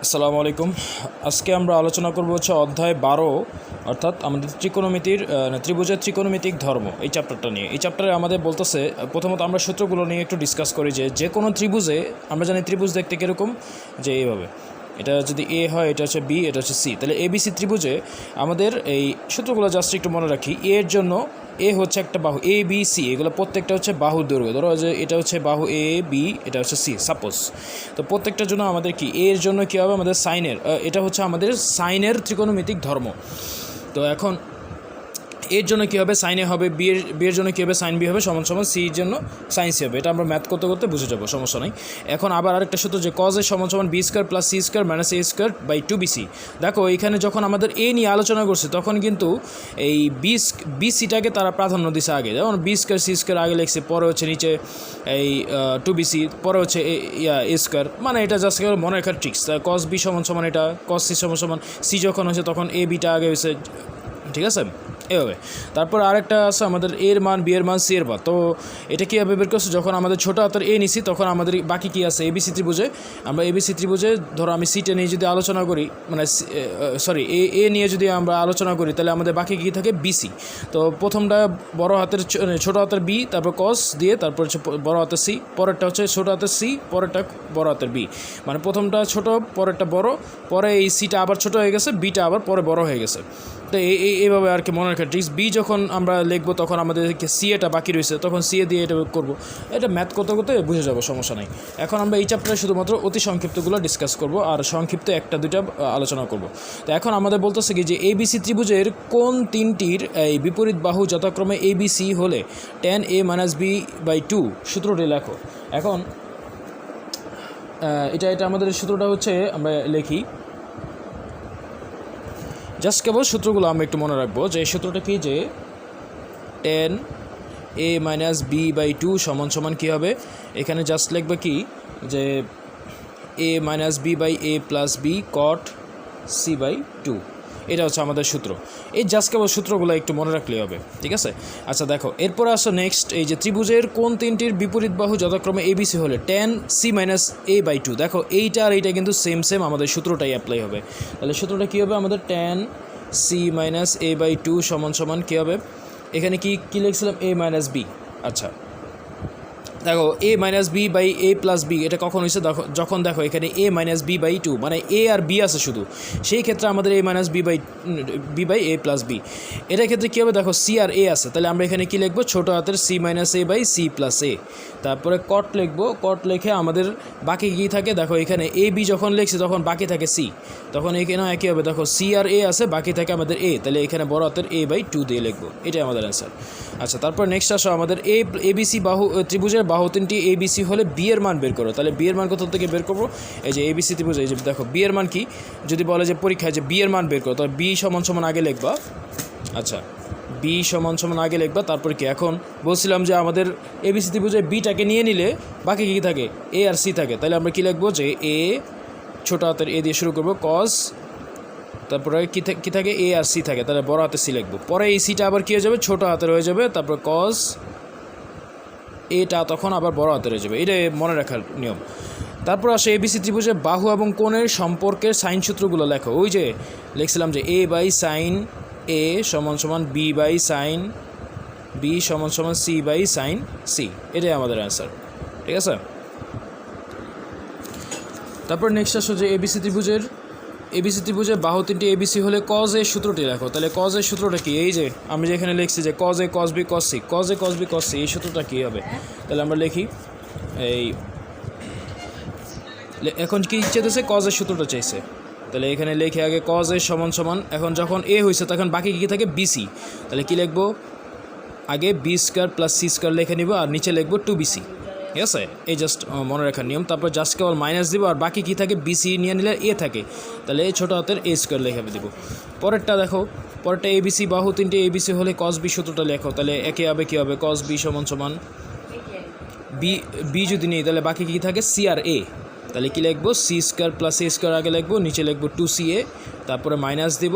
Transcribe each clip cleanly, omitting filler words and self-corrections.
আসসালামু আলাইকুম। আজকে আমরা আলোচনা করব হচ্ছে অধ্যায় 12 অর্থাৎ আমাদের ত্রিকোণমিতির ত্রিভুজের ত্রিকোণমিতিক ধর্ম এই চ্যাপ্টারটা নিয়ে। এই চ্যাপ্টারে আমাদের বলতেছে প্রথমত আমরা সূত্রগুলো নিয়ে একটু ডিসকাস করি যে কোনো ত্রিভুজে আমরা জানি ত্রিভুজ দেখতে কীরকম, যে এইভাবে এটা যদি এ হয়, এটা হচ্ছে বি, এটা হচ্ছে সি, তাহলে এবিসি ত্রিভুজে আমাদের এই সূত্রগুলো জাস্ট একটু মনে রাখি। এর জন্য এ হচ্ছে একটা বাহু, এ বি সি, এগুলো প্রত্যেকটা হচ্ছে বাহুর দৈর্ঘ্য। ধরো যে এটা হচ্ছে বাহু এ বি, এটা হচ্ছে সি সাপোজ। তো প্রত্যেকটার জন্য আমাদের কি এর জন্য কী হবে, আমাদের সাইনের, এটা হচ্ছে আমাদের সাইনের ত্রিকোণমিতিক ধর্ম। তো এখন এর জন্য কী হবে, সাইনে হবে, বিয়ের জন্য কী হবে, সাইন বি হবে সমান সমান সির জন্য সাইন সি হবে। এটা আমরা ম্যাথ করতে করতে বুঝে যাবো, সমস্যা নাই। এখন আবার আরেকটা সূত্র যে কজ এর সমান সমান B square plus C square minus A square by 2bc। দেখো এইখানে যখন আমাদের এ নিয়ে আলোচনা করছে তখন কিন্তু এই বিসিটাকে তারা প্রাধান্য দিছে আগে, যেমন বি স্কোয়ার সি স্কোয়ার আগে লিখছে, পরে হচ্ছে নিচে এই 2bc, পরে হচ্ছে এ স্কোয়ার। মানে এটা জাস্ট মনে রাখার ট্রিক্স। কজ বি সমান সমান এটা, কজ সি সমান সমান সি যখন হয়েছে তখন এ বিটা আগে হয়েছে, ঠিক আছে এভাবে। তারপর আরেকটা আছে আমাদের এর মান, বি এর মান, সি এর মান। তো এটা কীভাবে বের করছে, যখন আমাদের ছোটো হাতের এ নিছি তখন আমাদের বাকি কী আছে, এবিসি ত্রিভুজে। আমরা এবিসি ত্রিভুজে ধরো আমি সিটা নিয়ে যদি আলোচনা করি, মানে সরি এ নিয়ে যদি আমরা আলোচনা করি, তাহলে আমাদের বাকি কী থাকে, বিসি। তো প্রথমটা বড় হাতের ছোটো হাতের বি, তারপর কস দিয়ে, তারপর হচ্ছে বড় হাতের সি, পরেরটা হচ্ছে ছোটো হাতের সি, পরেরটা বড় হাতের বি। মানে প্রথমটা ছোটো, পরেরটা বড়, পরে এই সিটা আবার ছোটো হয়ে গেছে, বিটা আবার পরে বড় হয়ে গেছে। তো এইভাবে আর কি মনে রাখা ট্রিক্স। বি যখন আমরা লিখবো তখন আমাদেরকে সি এটা বাকি রয়েছে, তখন সি এ দিয়ে এটা করবো। এটা ম্যাথ করতে করতে বুঝে যাবো, সমস্যা নাই। এখন আমরা এই চ্যাপ্টারে শুধুমাত্র অতি সংক্ষিপ্তগুলো ডিসকাস করব আর সংক্ষিপ্ত একটা দুইটা আলোচনা করব। তো এখন আমাদের বলতেছে কি যে এবিসি ত্রিভুজের কোন তিনটির এই বিপরীত বাহু যথাক্রমে এবিসি হলে tan a - b/2 সূত্রটি লেখো। এখন এটা আমাদের সূত্রটা হচ্ছে, আমরা লিখি জাস্ট কেবল সূত্রগুলো আমরা একটু মনে রাখবো। যে সূত্রটা কি, যে tan a - b/2 সমান সমান কী হবে, এখানে জাস্ট লিখবে কি যে a - b/a + b cot c/2। এটা হচ্ছে আমাদের সূত্র। এই জাস্ট কেবল সূত্রগুলো একটু মনে রাখলেই হবে, ঠিক আছে। আচ্ছা দেখো, এরপর আসো নেক্সট, এই যে ত্রিভুজের কোন তিনটির বিপরীত বাহু যথাক্রমে এবিসি হলে tan c - a/2। দেখো এইটা আর এইটা কিন্তু সেম আমাদের সূত্রটাই অ্যাপ্লাই হবে। তাহলে সূত্রটা কী হবে আমাদের, tan c - a/2 সমান সমান কী হবে, এখানে কি লিখছিলাম, a - b। আচ্ছা দেখো a - b/a + b এটা কখন হয়েছে, যখন দেখো এখানে a - b/2 মানে a আর b আছে শুধু, সেই ক্ষেত্রে আমাদের a - b/a + b। এটার ক্ষেত্রে কী হবে, দেখো c আর a আছে, তাহলে আমরা এখানে কি লিখবো, ছোটো হাতের c - a/c + a। তারপরে কট লিখবো, কট লিখে আমাদের বাকি কী থাকে, দেখো এখানে a b যখন লিখছি তখন বাকি থাকে c, তখন এখানে একই হবে, দেখো c আর a আছে, বাকি থাকে আমাদের a, তাহলে এখানে বড় হাতের a/2 দিয়ে লিখবো, এটাই আমাদের অ্যান্সার। আচ্ছা তারপর নেক্সট আসো, আমাদের এবিসি বাহু ত্রিভুজের বাহু তিনটি এবিসি হলে বি এর মান বের করো। তাহলে বি এর মান কোথা থেকে বের করবো, এই যে এবিসি ত্রিভুজ, এই যে দেখো বি এর মান কি, যদি বলে যে পরীক্ষায় যে বি এর মান বের করো, তাহলে বি সমান সমান আগে লিখবা। আচ্ছা বি সমান সমান আগে লিখবা, তারপর কি, এখন বলছিলাম যে আমাদের এবিসি ত্রিভুজে বিটাকে নিয়ে নিলে বাকি কী থাকে, এ আর সি থাকে, তাহলে আমরা কি লিখবো, যে এ ছোটো হাতের এ দিয়ে শুরু করবো, কস, তারপরে কী থাকে, এ আর সি থাকে, তাহলে বড় হাতের সি লিখবো। পরে এই সিটা আবার কী হয়ে যাবে, ছোটো হাতের হয়ে যাবে, তারপর কস এটা তখন আবার বড় হাতের হয়ে যাবে, এটা মনে রাখার নিয়ম। তারপর আসে এবিসি ত্রিভুজে বাহু এবং কোণের সম্পর্কের সাইন সূত্রগুলো লেখো। ওই যে লিখছিলাম যে a/sin a সমান সমান b/sin b সমান সমান c/sin c, এটাই আমাদের অ্যান্সার, ঠিক আছে। তারপর নেক্সট আসো যে এবিসি ত্রিভুজের বাহু তিনটি এবিসি হলে কজ এর সূত্রটি লেখো। তাহলে কজ এর সূত্রটা কি, এই যে আমি যেখানে লিখছি যে cos A cos B cos C, cos A cos B cos C, এই সূত্রটা কী হবে, তাহলে আমরা লিখি এই, এখন কি চেয়েছে, কজ এর সূত্রটা চাইছে, তাহলে এখানে লিখে আগে কজ এর সমান সমান, এখন যখন এ হয়েছে তখন বাকি কী থাকে, বিসি, তাহলে কি লিখবো, আগে B square plus C square লিখে নিব আর নিচে লিখবো 2bc, ঠিক আছে। এই জাস্ট মনে রাখার নিয়ম। তারপর জাস্ট কেবল মাইনাস দিব, আর বাকি কী থাকে, বিসি নিয়ে নিলে এ থাকে, তাহলে ছোটো হাতের এ স্কোয়ার লিখে দিব। পরেরটা দেখো, পরেরটা এবিসি বাহু তিনটে এবিসি হলে কস বি সূত্রটা লেখো। তাহলে একে হবে কী হবে, কস বি সমান সমান বি যদি নেই তাহলে বাকি কী থাকে, সি আর এ, তাহলে কী লিখবো, C square plus A square আগে লিখবো, নিচে লিখবো 2ca, তারপরে মাইনাস দিব,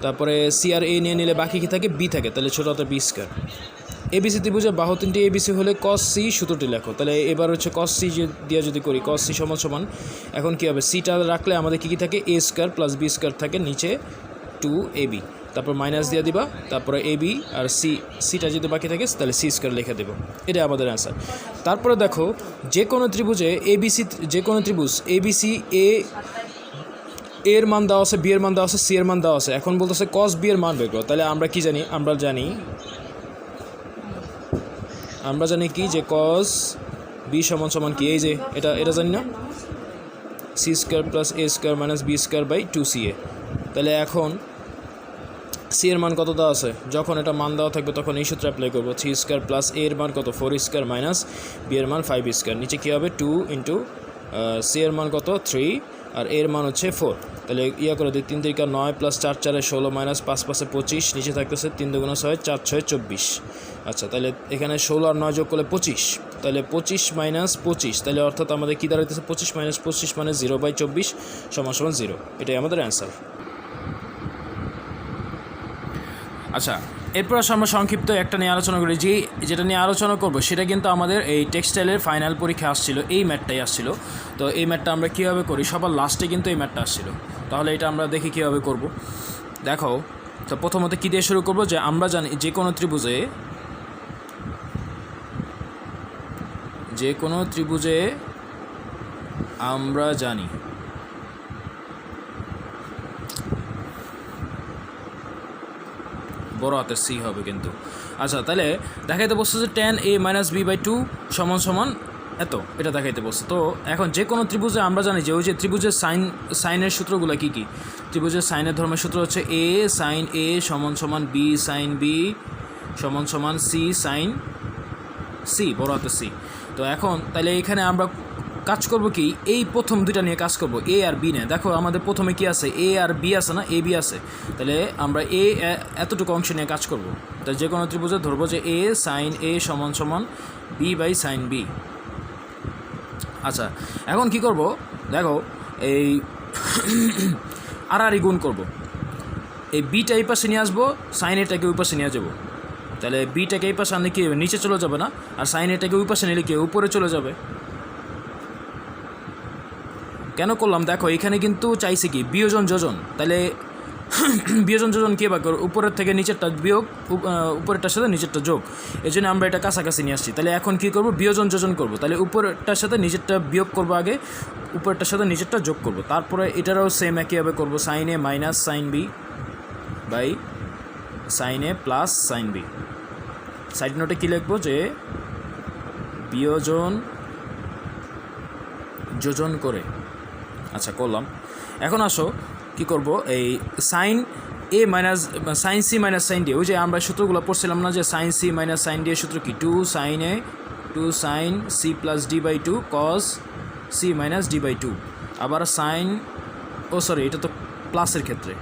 তারপরে সি আর এ নিয়ে নিলে বাকি কী থাকে, বি থাকে, তাহলে ছোটো হাতের বি স্কোয়ার। এবিসি ত্রিভুজের বাহু তিনটি এবিসি হলে কস সি সূত্রটি লেখো। তাহলে এবার হচ্ছে কস সি দিয়ে যদি করি কস সি সমান সমান এখন কী হবে, সিটা রাখলে আমাদের কী কী থাকে, এ স্কোয়ার প্লাস বি স্কোয়ার থাকে, নিচে 2ab, তারপর মাইনাস দিয়ে দিবা, তারপরে এবি আর সিটা যদি বাকি থাকে তাহলে সি স্কোয়ার লিখে দেবো। এটা আমাদের অ্যান্সার। তারপরে দেখো যে কোনো ত্রিভুজে এবিসি, যে কোনো ত্রিভুজ এবিসি এর মান দেওয়া আছে, বি এর মান দেওয়া আছে, সি এর মান দেওয়া আছে। এখন বলতেছে কস বি এর মান বের করো। তাহলে আমরা কি জানি, আমরা জানি কি যে কস বি সমান সমান কি, এই যে এটা জানি না, C square plus A square minus B square by 2ca। তাহলে এখন সি এর মান কত দেওয়া আছে, যখন এটা মান দেওয়া থাকবে তখন এই সূত্র অ্যাপ্লাই করবো, 3 স্কোয়ার প্লাস এ এর মান কত 4 স্কোয়ার মাইনাস বি এর মান 5 স্কোয়ার, নিচে কী হবে 2 ইন্টু সি এর মান কত 3 আর এর মান হচ্ছে 4। তাহলে করে দিই 3 3 9 প্লাস 4 4 16 মাইনাস 5 5 25, নিচে থাকতেছে 3 2 6 4 6 24। আচ্ছা, তাহলে এখানে 16 আর 9 যোগ করলে 25, তাহলে 25 মাইনাস 25, তাহলে অর্থাৎ আমাদের কী দাঁড়াইতেছে 25 মাইনাস 25 মানে 0/24 সমান 0। এটাই আমাদের অ্যান্সার। আচ্ছা, এরপর আমরা সংক্ষিপ্ত একটা নিয়ে আলোচনা করি, যেটা নিয়ে আলোচনা করব সেটা কিন্তু আমাদের এই টেক্সটাইলের ফাইনাল পরীক্ষা আসছিল, এই ম্যাথটাই আসছিল। তো এই ম্যাথটা আমরা কীভাবে করি, সবার লাস্টে কিন্তু এই ম্যাথটা আসছিল। তাহলে এটা আমরা দেখি কীভাবে করব। দেখো, তো প্রথমত কী দিয়ে শুরু করব, যে আমরা জানি যে কোনো ত্রিভুজে আমরা জানি বড় হাতের সি হবে কিন্তু। আচ্ছা, তাহলে দেখাইতে বসছে যে tan a minus B by 2 সমান সমান এত, এটা দেখাইতে বসছে। তো এখন যে কোনো ত্রিভুজে আমরা জানি যে ওই যে ত্রিভুজের সাইনের সূত্রগুলো কী কী, ত্রিভুজের সাইনের ধর্মের সূত্র হচ্ছে a সাইন a সমান সমান b সাইন b সমান সমান c সাইন c, বড় হাতের সি। তো এখন তাহলে এখানে আমরা কাজ করব কি, এই প্রথম দুইটা নিয়ে কাজ করব, এ আর বি নিয়ে। দেখো আমাদের প্রথমে কি আছে, এ আর বি আছে না, এ বি আছে। তাহলে আমরা এতটুকু অংশ নিয়ে কাজ করব। তাহলে যে কোনো ত্রিভুজে ধরবো যে এ সাইন এ সমান সমান বি বাই সাইন বি। আচ্ছা, এখন কি করব, দেখো এই আর গুণ করব, এই বিটা এই পাশে নিয়ে আসবো, সাইন এটাকে ওই পাশে নিয়ে যাবো। তাহলে বিটাকে এই পাশে আনলে কি হবে, নিচে চলে যাবে না, আর সাইন এটাকে ওই পাশে নিলে কি উপরে চলে যাবে। কেন করলাম, দেখো এখানে কিন্তু চাইছে কি বিয়োজন যোজন, তাহলে বিয়োজন যোজন কী বা উপরের থেকে নিচেরটা বিয়োগ, উপরেরটার সাথে নিচেরটা যোগ, এই জন্য আমরা এটা কাছাকাছি নিয়ে আসছি। তাহলে এখন কী করব, বিয়োজন যোজন করব। তাহলে উপরেরটার সাথে নিচেরটা বিয়োগ করব আগে, উপরেরটার সাথে নিচেরটা যোগ করব, তারপরে এটারও সেম একইভাবে করব, sine A minus sine B by sine A plus sine B. Side নোটে কী লিখবো, যে বিয়োজন যোজন করে। আচ্ছা, করলাম। এখন আসো কি করব, এই sine A minus sine C minus sine D, ওই যে আমরা সূত্রগুলো পড়ছিলাম না, যে sine C minus sine D এর সূত্র কি, 2 sine A 2 sine C plus D by 2 cos C minus D by 2। আবার সাইন এটা তো প্লাসের ক্ষেত্রে,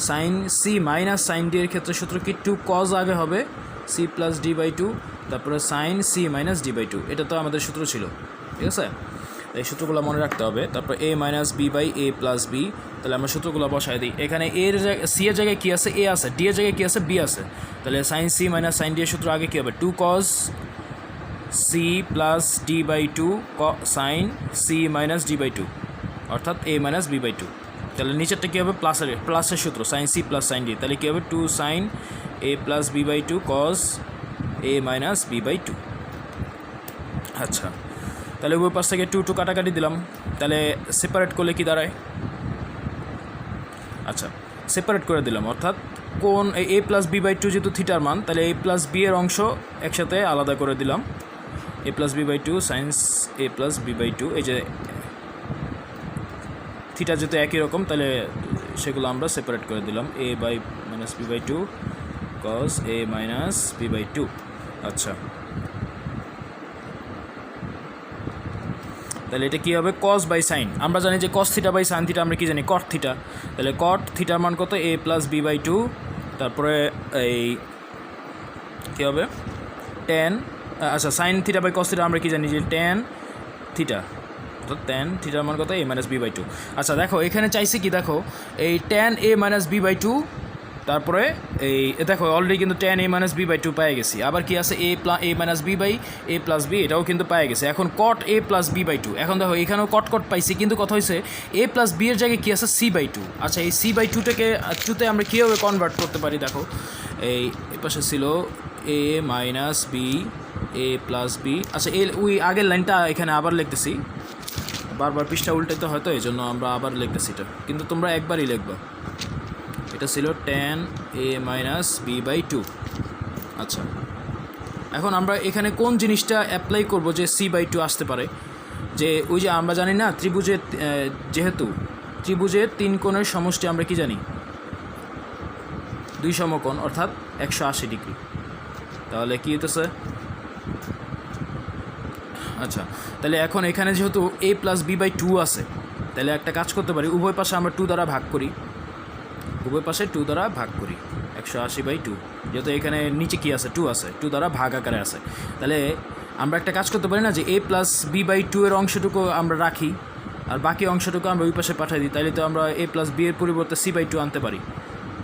sine C minus sine D এর ক্ষেত্রে সূত্র কি, 2 কস আগে হবে সি প্লাস ডি বাই 2, তারপরে sine C minus D by 2। এটা তো আমাদের সূত্র ছিল, ঠিক আছে। এই সূত্রগুলো মনে রাখতে হবে। তারপর A minus B by A plus B. তাহলে আমরা সূত্রগুলো বসাই দিই। এখানে সি এর জায়গায় কী আছে, এ আছে, ডি এর জায়গায় কী আছে, বি আছে। তাহলে sine C minus sine D এর সূত্র আগে কী হবে, 2 cos C plus D by 2 sine C minus D by 2, অর্থাৎ এ মাইনাস বি বাই 2। তাহলে নিচেরটা কী হবে, প্লাসের সূত্র sine C plus sine D. তাহলে কী হবে, 2 sine A plus B by 2 cos A minus B by 2। আচ্ছা, তাহলে ওই পাশ থেকে 2 কাটাকাটি দিলাম। তাহলে সেপারেট করলে কি দাঁড়ায়, আচ্ছা সেপারেট করে দিলাম, অর্থাৎ কোন এ প্লাস বি বাই 2 যেহেতু থিটার মান, তাহলে এ প্লাস বি এর অংশ একসাথে আলাদা করে দিলাম, A plus B by 2 sines A plus B by 2। এই যে থিটা যেহেতু একই রকম, তাহলে সেগুলো আমরা সেপারেট করে দিলাম, A by minus B by 2 cos A minus B by 2। আচ্ছা, তাহলে এটা কী হবে, কস বাই সাইন। আমরা জানি যে cos theta by sine theta, আমরা কী জানি, কট থিটা। তাহলে কট থিটার মান কত, এ প্লাস বি বাই 2, তারপরে এই কী হবে টেন, আচ্ছা sine theta by cos theta আমরা কী জানি, যে টেন থিটা, অর্থাৎ টেন থিটার মান কত, এ মাইনাস বি বাই 2। আচ্ছা দেখো এখানে চাইছে কি, দেখো এই tan A minus B by 2 তারপরে এই দেখো অলরেডি কিন্তু tan a minus B by two পেয়ে গেছি। আবার কি আছে a minus B by a plus B, এটাও কিন্তু পেয়ে গেছে। এখন cot a plus B by two, এখন দেখো এখানেও কট পাইছি, কিন্তু কথা হয়েছে a প্লাস বি এর জায়গায় কী আছে c বাই টু। আচ্ছা এই c বাই টুটাকে টুতে আমরা কীভাবে কনভার্ট করতে পারি? দেখো এই পাশে ছিল a minus B a plus B. আচ্ছা ওই আগের লাইনটা এখানে আবার লিখতেছি, বারবার পৃষ্ঠা উল্টাতে হয়তো এই জন্য আমরা আবার লিখতেছি এটা, কিন্তু তোমরা একবারই লিখবা। এটা ছিল tan a minus B by two. আচ্ছা এখন আমরা এখানে কোন জিনিসটা অ্যাপ্লাই করব যে c বাই টু আসতে পারে? যে ওই যে আমরা জানি না ত্রিভুজের, যেহেতু ত্রিভুজের 3 কোণের সমষ্টি আমরা কি জানি? 2 সমকোণ অর্থাৎ 180 ডিগ্রি। তাহলে কি হতেছে? আচ্ছা তাহলে এখন এখানে যেহেতু a plus B by two আছে, তাহলে একটা কাজ করতে পারি, উভয় পাশে আমরা 2 দ্বারা ভাগ করি, উভয় পাশে 2 দ্বারা ভাগ করি 180 বাই টু। যেহেতু এখানে নিচে কি আছে? 2 আছে, 2 দ্বারা ভাগ আকারে আছে। তাহলে আমরা একটা কাজ করতে পারি না যে a plus B by two এর অংশটুকু আমরা রাখি আর বাকি অংশটুকু আমরা ওই পাশে পাঠিয়ে দিই, তাহলে তো আমরা a প্লাস বি এর পরিবর্তে c বাই টু আনতে পারি।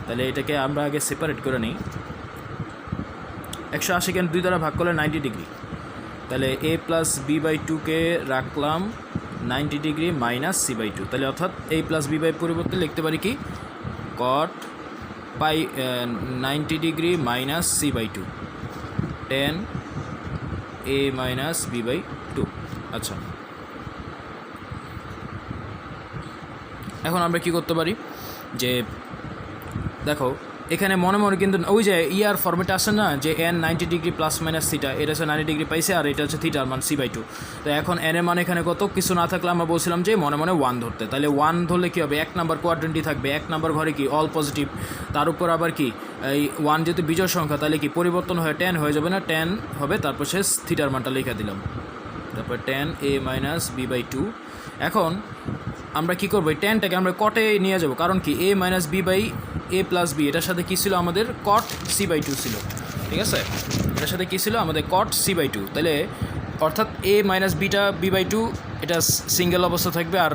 তাহলে এটাকে আমরা আগে সেপারেট করে নিই। 180 কে 2 দ্বারা ভাগ করলে 90 ডিগ্রি, তাহলে a প্লাস বি বাই টুকে রাখলাম 90 degree minus c by two. তাহলে অর্থাৎ a প্লাস বি বাই পরিবর্তে লিখতে পারি কি? cot pi 90 degree minus c by two, tan a minus B by two. আচ্ছা এখন আমরা কি করতে পারি যে দেখো এখানে মনে মনে কিন্তু ওই যে ইয়ার ফর্মেটে আসে না যে n 90 degree plus minus theta, এটা হচ্ছে 90 ডিগ্রি পাইছে আর এটা হচ্ছে থিটার মান c বাই টু। তো এখন n এর মান এখানে কত কিছু না থাকলে আমরা বলছিলাম যে মনে মনে 1 ধরতে। তাহলে 1 ধরলে কী হবে? 1 নাম্বার কোয়াড্রেন্টই থাকবে, 1 নাম্বার ঘরে কি অল পজিটিভ, তার উপর আবার কি এই 1 যেহেতু বিজোড় সংখ্যা, তাহলে কি পরিবর্তন হয়ে tan হয়ে যাবে না? tan হবে, তারপর শেষ থিটার মানটা লিখে দিলাম, তারপর tan a minus B by two. এখন আমরা কী করবো? এই ট্যানটাকে আমরা কটে নিয়ে যাব, কারণ কি a minus B by a plus B, এটার সাথে কী ছিল আমাদের? cot c বাই টু ছিল, ঠিক আছে? এটার সাথে কী ছিল আমাদের? cot c by two. তাহলে অর্থাৎ a minus beta B by two এটা সিঙ্গেল অবস্থা থাকবে, আর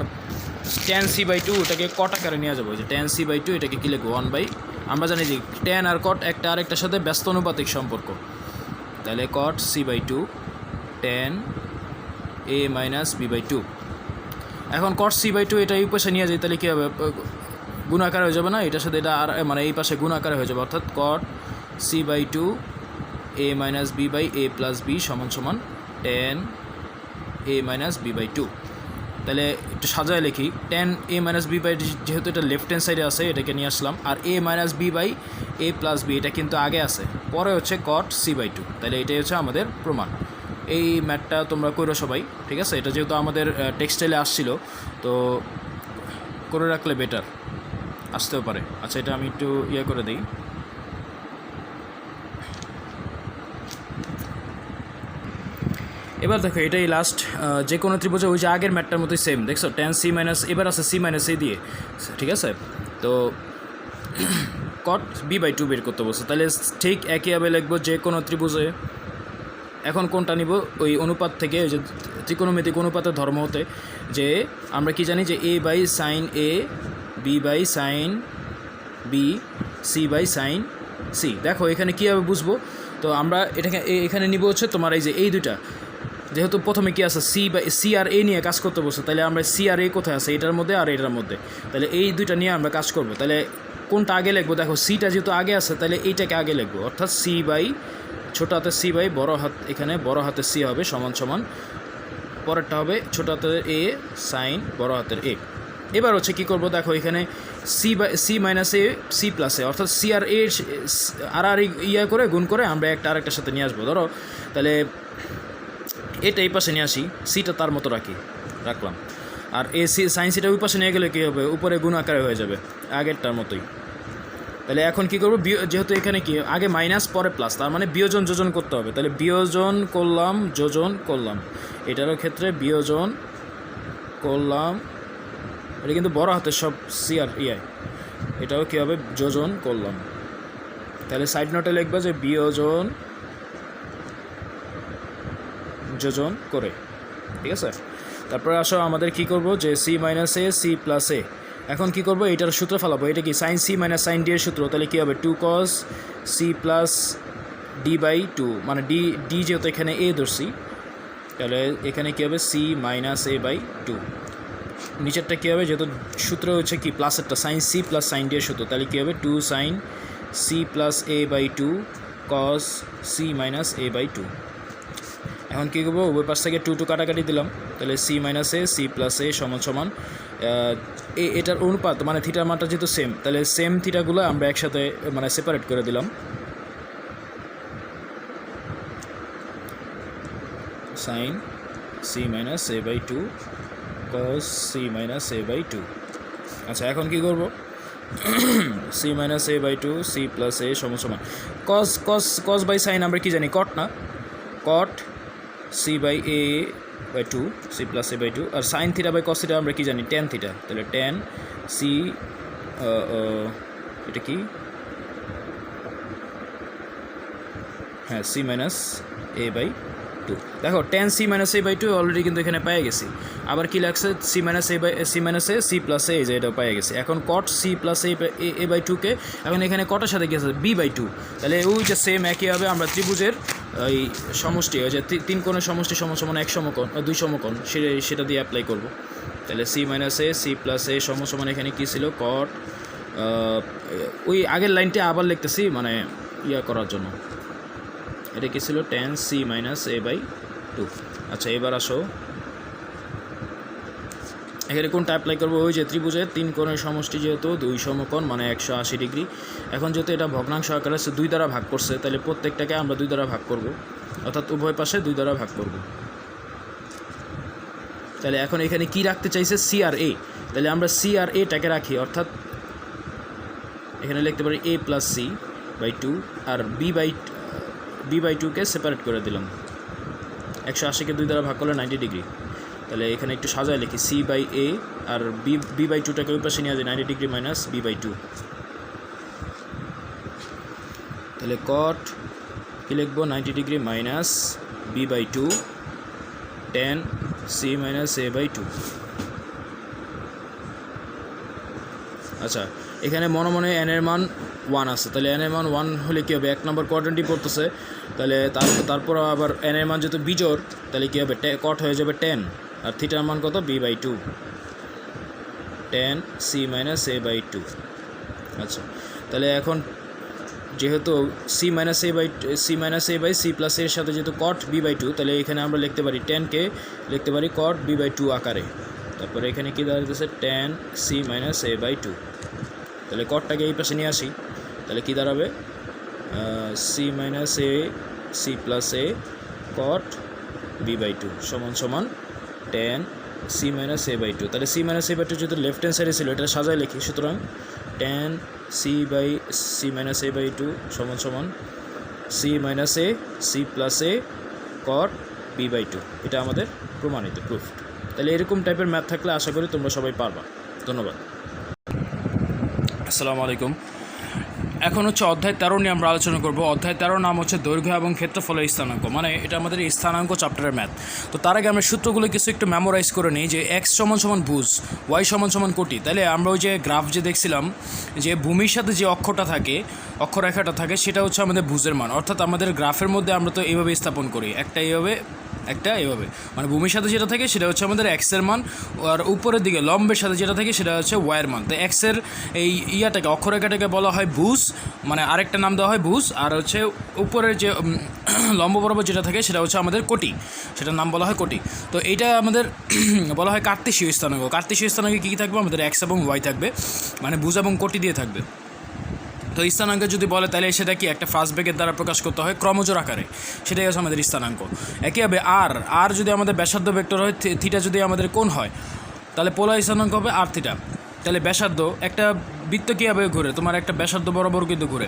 tan c বাই টু এটাকে কট আকারে নিয়ে যাবো। যে tan c বাই টু এটাকে কী লিখবো? 1 বাই, আমরা জানি যে tan আর cot একটা আরেকটার সাথে ব্যস্ত অনুপাতিক সম্পর্ক। তাহলে cot c by two tan a minus B by two. এখন cot c বাই টু এটা এই পাশে নিয়ে যায়, তাহলে কী হবে? গুণাকার হয়ে যাবে না? এটার সাথে এটা আর মানে এই পাশে গুণাকার হয়ে যাবে, অর্থাৎ cot c by two a minus B by a plus B সমান সমান tan a minus B by two. তাহলে একটু সাজায় লিখি, tan a minus B by, যেহেতু এটা লেফট হ্যান্ড সাইডে আছে এটাকে নিয়ে আসলাম, আর a minus B by a plus B এটা কিন্তু আগে আছে, পরে হচ্ছে cot c বাই টু। তাহলে এটাই হচ্ছে আমাদের প্রমাণ। এই ম্যাথটা তোমরা করো সবাই, ঠিক আছে? এটা যেহেতু আমাদের টেক্সটাইলে আসছিল, তো করে রাখলে বেটার, আসতেও পারে। আচ্ছা এটা আমি একটু করে দিই। এবার দেখো এটাই লাস্ট, যে কোনো ত্রিভুজে ওই যে আগের ম্যাথটার মতোই সেম, দেখছো tan c মাইনাস, এবার আছে c মাইনাস a দিয়ে, ঠিক আছে? তো cot b বাই টু বের করতে বলছে, তাহলে ঠিক একইভাবে লিখবো যে কোনো ত্রিভুজে। এখন কোনটা নিব? ওই অনুপাত থেকে, ওই যে ত্রিকোণমিতিক অনুপাতের ধর্ম হতে, যে আমরা কি জানি যে a by sine a, b by sine b, c by sine c। দেখো এখানে কীভাবে বুঝবো? তো আমরা এটাকে এখানে নিব হচ্ছে তোমার এই যে এই দুটা, যেহেতু প্রথমে কি আছে c আর a নিয়ে কাজ করতে বলছে, তাহলে আমরা c আর a কোথায় আছে? এটার মধ্যে আর এটার মধ্যে, তাহলে এই দুইটা নিয়ে আমরা কাজ করব। তাহলে কোনটা আগে লিখবো? দেখো সিটা যেহেতু আগে আছে, তাহলে এইটাকে আগে লিখবো, অর্থাৎ c বাই ছোটো হাতের c বাই বড় হাত, এখানে বড় হাতের c হবে সমান সমান, পরেরটা হবে ছোটো হাতের a সাইন বড় হাতের a। এবার হচ্ছে কী করবো? দেখো এখানে c minus a c plus a, অর্থাৎ c আর a আর করে গুণ করে আমরা একটা আরেকটার সাথে নিয়ে আসবো। ধরো তাহলে এটা এই পাশে নিয়ে আসি, সিটা তার মতো রাখলাম, আর এ সি সাইন সিটা ওই পাশে নিয়ে গেলে কী হবে? উপরে গুণ আকারে হয়ে যাবে আগেরটার মতোই। তাহলে এখন কী করবো? যেহেতু এখানে কি আগে মাইনাস পরে প্লাস, তার মানে বিয়োজন যোজন করতে হবে। তাহলে বিয়োজন করলাম, যোজন করলাম, এটারও ক্ষেত্রে বিয়োজন করলাম, এটা কিন্তু বড় হাতের সব সি আর এটাও কী হবে? যোজন করলাম। তাহলে সাইড নোটে লিখবা যে বিয়োজন যোজন করে, ঠিক আছে? তারপরে আসো আমাদের কি করব? যে c minus a c plus a, এখন কি করব, এটার সূত্র ফেলাবো। এটা কি sine C minus sine D এর সূত্র, তাহলে কী হবে 2 cos C plus D by two, মানে ডি যেহেতু এখানে এ ধরছি, তাহলে এখানে কী হবে C minus A by two. নিচেরটা কী হবে, যেহেতু সূত্র হচ্ছে কি প্লাসেরটা sine C plus sine D এর সূত্র, তাহলে কী হবে 2 sine C plus A by two cos C minus A by two. এখন কী করবো, উভয় পাশ থেকে 2 কাটাকাটি দিলাম, তাহলে C minus A C plus A সমান সমান এটার অনুপাত মানে থিটার মানটা যেহেতু সেম, তাহলে সেম থিটাগুলো আমরা একসাথে মানে সেপারেট করে দিলাম। Sine C minus A by two cos C minus A by two. আচ্ছা, এখন কী করবো, C minus A by two C plus A সমান সমান কস কস কস বাই সাইন আমরা কি জানি, কট না, cot C by A by two C plus A by two. আর sine theta by cos theta আমরা কি জানি, টেন থিটা, তাহলে টেন সি এটা কি, হ্যাঁ C minus A by two. দেখো tan C minus A by two already কিন্তু এখানে পেয়ে গেছি। আবার কি লাগছে, C minus A C plus A, যে এটাও পেয়ে গেছি। এখন cot C plus A by টুকে এখন এখানে কটার সাথে গেছে বি বাই টু, তাহলে ওই যে সেম একইভাবে আমরা ত্রিভুজের এই সমষ্টি, ওই যে তিন কোণের সমষ্টি সমান সমান এক সমকোণ দুই সমকোণ, সেটা দিয়ে অ্যাপ্লাই করব। তাহলে C minus A C plus A সমান সমান এখানে কী ছিল, কট ওই আগের লাইনটা আবার লিখতেছি মানে ইয়া করার জন্য, এটা কী ছিল tan C minus A by two. আচ্ছা, এবার আসো এখানে কোনটা অ্যাপ্লাই করবো, ওই যে ত্রিভুজের তিন কোণের সমষ্টি যেহেতু দুই সমকোণ মানে 180 ডিগ্রি। এখন যেহেতু এটা ভগ্নাংশ আকারে দুই দ্বারা ভাগ করছে, তাহলে প্রত্যেকটাকে আমরা দুই দ্বারা ভাগ করব, অর্থাৎ উভয় পাশে দুই দ্বারা ভাগ করব। তাহলে এখন এখানে কি রাখতে চাইছে, সি আর এ, তাহলে আমরা সি আর এটাকে রাখি, অর্থাৎ এখানে লিখতে পারি A plus C by two, আর বি বাই টুকে সেপারেট করে দিলাম। 180কে দুই দ্বারা ভাগ করলে 90 ডিগ্রি, তাহলে এখানে একটু সাজায় লিখি সি বাই এ, আর বি বাই টুটাকে ওই পাশে নিয়ে যায় 90 degree minus B by two. তাহলে কট কি লিখবো, 90 degree minus B by two tan C minus A by two. আচ্ছা, এখানে মনে মনে এন এর মান 1 আছে, তাহলে এন এর মান 1 হলে কী হবে, 1 নম্বর কোয়াড্রেন্টই পড়তেছে, তাহলে তারপর আবার এন এর মান যেহেতু বিজোড়, তাহলে কী হবে, কট হয়ে যাবে 10, আর থিটার মান কত, B by two tan C minus A by two. আচ্ছা, তাহলে এখন যেহেতু C minus A by C plus এর সাথে যেহেতু কট বি বাই টু, তাহলে এখানে আমরা লিখতে পারি 10কে লিখতে পারি কট বি বাই টু আকারে। তারপরে এখানে কী দাঁড়াতেছে, tan C minus A by two. তাহলে কটটাকে এই পাশে নিয়ে আসি, তাহলে কী দাঁড়াবে, C minus A C plus A cot B by two সমান সমান tan C minus A by two. তাহলে C minus A by two যেহেতু লেফট হ্যান্ড সাইডে ছিল, এটা সাজায় লিখি, সুতরাং tan C minus A by two সমান সমান C minus A C plus A cot B by two. এটা আমাদের প্রমাণিত প্রুফ। তাহলে এরকম টাইপের ম্যাথ থাকলে আশা করি তোমরা সবাই পারবা। ধন্যবাদ। আসসালামু আলাইকুম। এখন হচ্ছে অধ্যায় 13 নিয়ে আমরা আলোচনা করব। অধ্যায় 13 নাম হচ্ছে দৈর্ঘ্য এবং ক্ষেত্রফলের স্থানাঙ্ক, মানে এটা আমাদের স্থানাঙ্ক চ্যাপ্টারের ম্যাথ। তো তার আগে আমরা সূত্রগুলো কিছু একটু মেমোরাইজ করে নিই, যে এক্স সমান সমান ভুজ, ওয়াই সমান সমান কোটি। তাহলে আমরা ওই যে গ্রাফ যে দেখছিলাম, যে ভূমির সাথে যে অক্ষরটা থাকে, অক্ষরেখাটা থাকে, সেটা হচ্ছে আমাদের ভুজের মান। অর্থাৎ আমাদের গ্রাফের মধ্যে আমরা তো এইভাবে স্থাপন করি, একটা এইভাবে একটা এভাবে, মানে ভূমির সাথে যেটা থাকে সেটা হচ্ছে আমাদের এক্সের মান, আর উপরের দিকে লম্বের সাথে যেটা থাকে সেটা হচ্ছে ওয়াইয়ের মান। তো এক্সের এই ইয়াটাকে অক্ষরেখাটাকে বলা হয় ভুজ, মানে আরেকটা নাম দেওয়া হয় ভুজ। আর হচ্ছে উপরের যে লম্ব বরাবর যেটা থাকে সেটা হচ্ছে আমাদের কোটি, সেটার নাম বলা হয় কোটি। তো এইটা আমাদের বলা হয় কার্তেশীয় স্থানাঙ্ক। কার্তেশীয় স্থানাঙ্কে কী কী থাকবে, আমাদের এক্স এবং ওয়াই থাকবে, মানে ভুজ এবং কোটি দিয়ে থাকবে। তো স্থানাঙ্ক যদি বলে তাহলে সেটা কি একটা ফার্স্ট ব্র্যাকেট দ্বারা প্রকাশ করতে হয় ক্রমজোর আকারে, সেটাই হচ্ছে আমাদের স্থানাঙ্ক। একইভাবে আর যদি আমাদের ব্যাসার্ধ ভেক্টর হয়, থিটা যদি আমাদের কোণ হয়, তাহলে পোলার স্থানাঙ্ক হবে আর থিটা। তাহলে ব্যাসার্ধ, একটা বৃত্ত কীভাবে ঘুরে, তোমার একটা ব্যাসার্ধ বরাবর কিন্তু ঘুরে।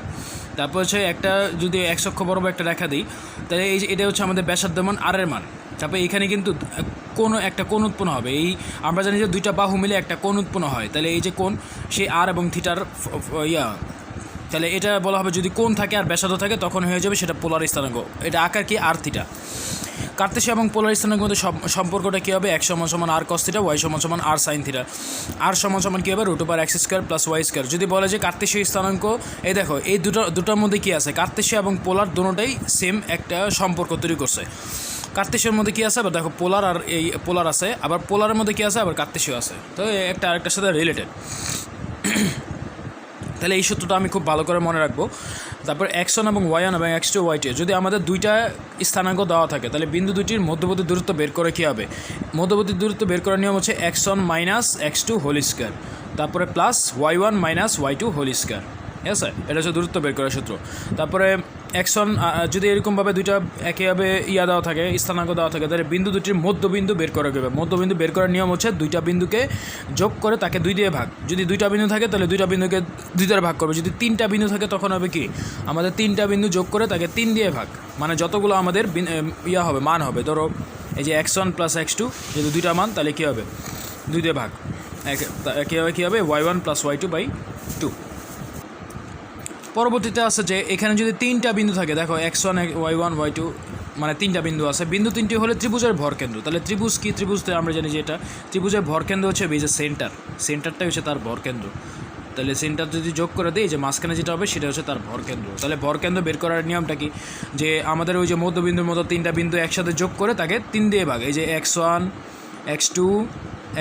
তারপর হচ্ছে একটা যদি এক অক্ষ বরাবর একটা রেখা দিই, তাহলে এটা হচ্ছে আমাদের ব্যাসার্ধ মান আর এর মান। তারপরে এখানে কিন্তু কোনো একটা কোণ উৎপন্ন হবে। এই আমরা জানি যে দুইটা বাহু মিলে একটা কোণ উৎপন্ন হয়, তাহলে এই যে কোণ, সেই আর এবং থিটার তাহলে এটা বলা হবে যদি কোণ থাকে আর ব্যাসার্ধ থাকে তখন হয়ে যাবে সেটা পোলার স্থানাঙ্ক। এটা আকার কি আর থিটা। কার্তেশীয় এবং পোলার স্থানাঙ্কের মধ্যে সম্পর্কটা কী হবে? x = r cos theta, y = r sin theta. r = কী হবে? √x² + y²। যদি বলে যে কার্তেশীয় স্থানাঙ্ক, এই দেখো এই দুটোর মধ্যে কী আছে? কার্তেশীয় এবং পোলার দুটোটাই সেম একটা সম্পর্ক তৈরি করছে। কার্তেশীয়র মধ্যে কী আছে? আবার দেখো পোলার আর এই পোলার আছে, আবার পোলারের মধ্যে কী আছে? আবার কার্তেশীয় আছে। তো একটা আরেকটার সাথে রিলেটেড। তাহলে এই সূত্রটা আমি খুব ভালো করে মনে রাখবো। তারপর x1 এবং y1 এবং x2 y2 যদি আমাদের দুইটা স্থানাঙ্ক দেওয়া থাকে, তাহলে বিন্দু দুটির মধ্যবর্তী দূরত্ব বের করে কী হবে? মধ্যবর্তী দূরত্ব বের করার নিয়ম হচ্ছে x1 - x2 হোল স্কয়ার, তারপরে plus y1 - y2 whole square. ঠিক আছে, এটা হচ্ছে দূরত্ব বের করার সূত্র। তারপরে x1 যদি এরকমভাবে দুইটা একইভাবে দেওয়া থাকে, স্থানাঙ্ক দেওয়া থাকে, তাহলে বিন্দু দুটির মধ্যবিন্দু বের করা যাবে। মধ্যবিন্দু বের করার নিয়ম হচ্ছে দুইটা বিন্দুকে যোগ করে তাকে 2 দিয়ে ভাগ। যদি দুইটা বিন্দু থাকে তাহলে দুইটা বিন্দুকে 2 দ্বারা ভাগ করবে। যদি 3টা বিন্দু থাকে তখন হবে কি? আমাদের 3টা বিন্দু যোগ করে তাকে 3 দিয়ে ভাগ, মানে যতগুলো আমাদের হবে মান হবে। ধরো এই যে x1 + x2 যদি দুইটা মান, তাহলে কী হবে? 2 দিয়ে ভাগ। কী হবে? y1 + y2/2। পরবর্তীতে আছে যে এখানে যদি 3টা বিন্দু থাকে, দেখো x1 y1 y2 মানে 3টা বিন্দু আছে। বিন্দু 3টি হলে ত্রিভুজের ভরকেন্দ্র। তাহলে ত্রিভুজ কি? ত্রিভুজতে আমরা জানি যে এটা ত্রিভুজের ভরকেন্দ্র হচ্ছে এই যে সেন্টারটাই হচ্ছে তার ভরকেন্দ্র। তাহলে সেন্টার যদি যোগ করে দিই, যে মাঝখানে যেটা হবে সেটা হচ্ছে তার ভরকেন্দ্র। তাহলে ভরকেন্দ্র বের করার নিয়মটা কি? যে আমাদের ওই যে মধ্যবিন্দুর মতো 3টা বিন্দু একসাথে যোগ করে তাকে 3 দিয়ে ভাগ। এই যে x1 x2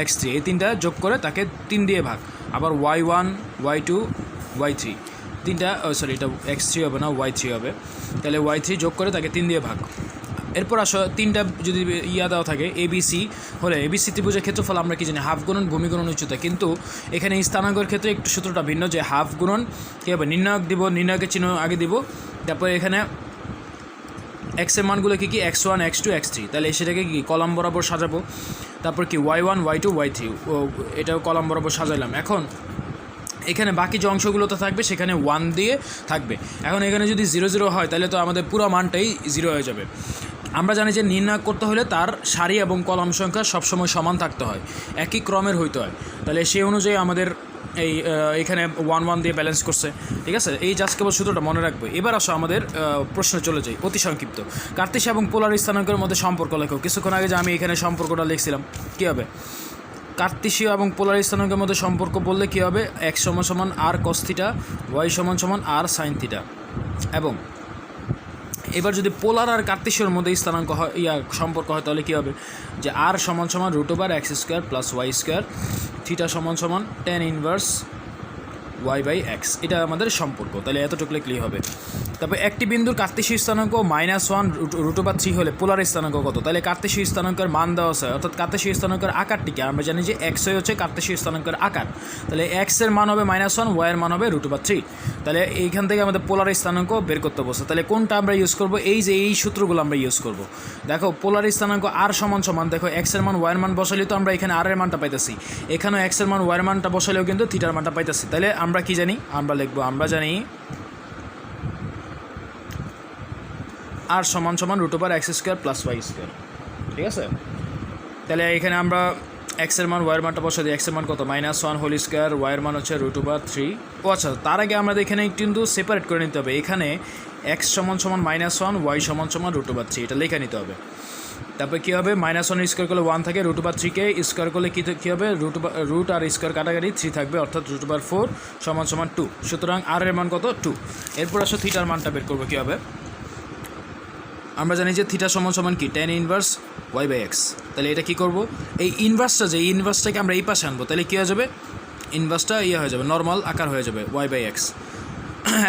x3 এই 3টা যোগ করে তাকে 3 দিয়ে ভাগ। আবার y1 y2 y3 3টা, সরি এটা x3 হবে না, y3 হবে। তাহলে y3 যোগ করে তাকে 3 দিয়ে ভাগ। এরপর আসো 3টা যদি দেওয়া থাকে ABC হলে, ABC ত্রিভুজের ক্ষেত্রফল আমরা কি জানি? হাফ গুণন ভূমি গুণন উচ্চতা। কিন্তু এখানে স্থানাঙ্কের ক্ষেত্রে একটু সূত্রটা ভিন্ন, যে হাফ গুণন কী হবে? নির্ণায়ক দিব, নির্ণায়কের চিহ্ন আগে দিব। তারপরে এখানে x এর মানগুলো কী কী? x1 x2 x3। তাহলে সেটাকে কি কলাম বরাবর সাজাবো। তারপর কি y1 y2 y3 এটাও কলাম বরাবর সাজাইলাম। এখন এখানে বাকি যে অংশগুলোতে থাকবে সেখানে 1 দিয়ে থাকবে। এখন এখানে যদি 0 0 হয় তাহলে তো আমাদের পুরো মানটাই 0 হয়ে যাবে। আমরা জানি যে নির্ণয় করতে হলে তার সারি এবং কলাম সংখ্যা সবসময় সমান থাকতে হয়, একই ক্রমের হইতে হয়। তাহলে সেই অনুযায়ী আমাদের এখানে 1 1 দিয়ে ব্যালেন্স করছে। ঠিক আছে, এই জাস্ট কেবল সূত্রটা মনে রাখবে। এবার আসো আমাদের প্রশ্নে চলে যাই, অতি সংক্ষিপ্ত। কার্তেশীয় এবং পোলার স্থানাঙ্কের মধ্যে সম্পর্ক লেখো। কিছুক্ষণ আগে যে আমি এখানে সম্পর্কটা লিখছিলাম, কী হবে? কার্তেশীয় এবং পোলার স্থানাঙ্কের মধ্যে সম্পর্ক বললে কী হবে? x = r cos theta, y = r sin theta. এবং এবার যদি পোলার আর কার্তেশীয়র মধ্যে স্থানাঙ্ক হয় সম্পর্ক হয়, তাহলে কী হবে? যে r = √x² + y², theta = tan inverse y/x। এটা আমাদের সম্পর্ক। তাহলে এতটুকু লিখলেই হবে। তারপর একটি বিন্দুর কার্তেশীয় স্থানাঙ্ক -1 √3 হলে পোলার স্থানাঙ্ক কত? তাহলে কার্তেশীয় স্থানাঙ্কের মান দেওয়া আছে, অর্থাৎ কার্তেশীয় স্থানাঙ্কের আকারটিকে আমরা জানি যে x হচ্ছে কার্তেশীয় স্থানাঙ্কের আকার। তাহলে x এর মান হবে -1, y এর মান হবে √3। তাহলে এইখান থেকে আমাদের পোলার স্থানাঙ্ক বের করতে বসে। তাহলে কোনটা আমরা ইউজ করব? এই সূত্রগুলো আমরা ইউজ করব। দেখো পোলার স্থানাঙ্ক r = দেখো x এর মান y এর মান বসালেই তো আমরা এখানে r এর মানটা পাইতেছি, এখানেও x এর মান y এর মানটা বসালেও কিন্তু থিটার মানটা পাইতেছি। তাহলে আমরা কি জানি? আমরা লিখবো, আমরা জানি r = √x² + y²। ঠিক আছে, তাহলে এখানে আমরা x এর মান y এর মানটা বসে দিই। x এর মান কত? -1 হোল স্কয়ার, y এর মান হচ্ছে √3। ও আচ্ছা, তার আগে আমাদের এখানে কিন্তু সেপারেট করে নিতে হবে। এখানে x = -1, y = √3, এটা লেখা নিতে হবে। তারপরে কী হবে? -1 স্কোয়ার করলে 1 থাকে, √3কে স্কোয়ার করলে কী হবে? রুট আর স্কোয়ার কাটাকাটি 3 থাকবে, অর্থাৎ √4 = 2। সুতরাং r এর মান কত? 2। এরপর আসো থিটার মানটা বের করবো। কী হবে? আমরা জানি যে থিটা = কি? tan inverse y/x। তাহলে এটা কী করব? এই ইনভার্সটাকে আমরা এই পাশে আনবো। তাহলে কী হয়ে যাবে? ইনভার্সটা হয়ে যাবে, নর্মাল আকার হয়ে যাবে y/x।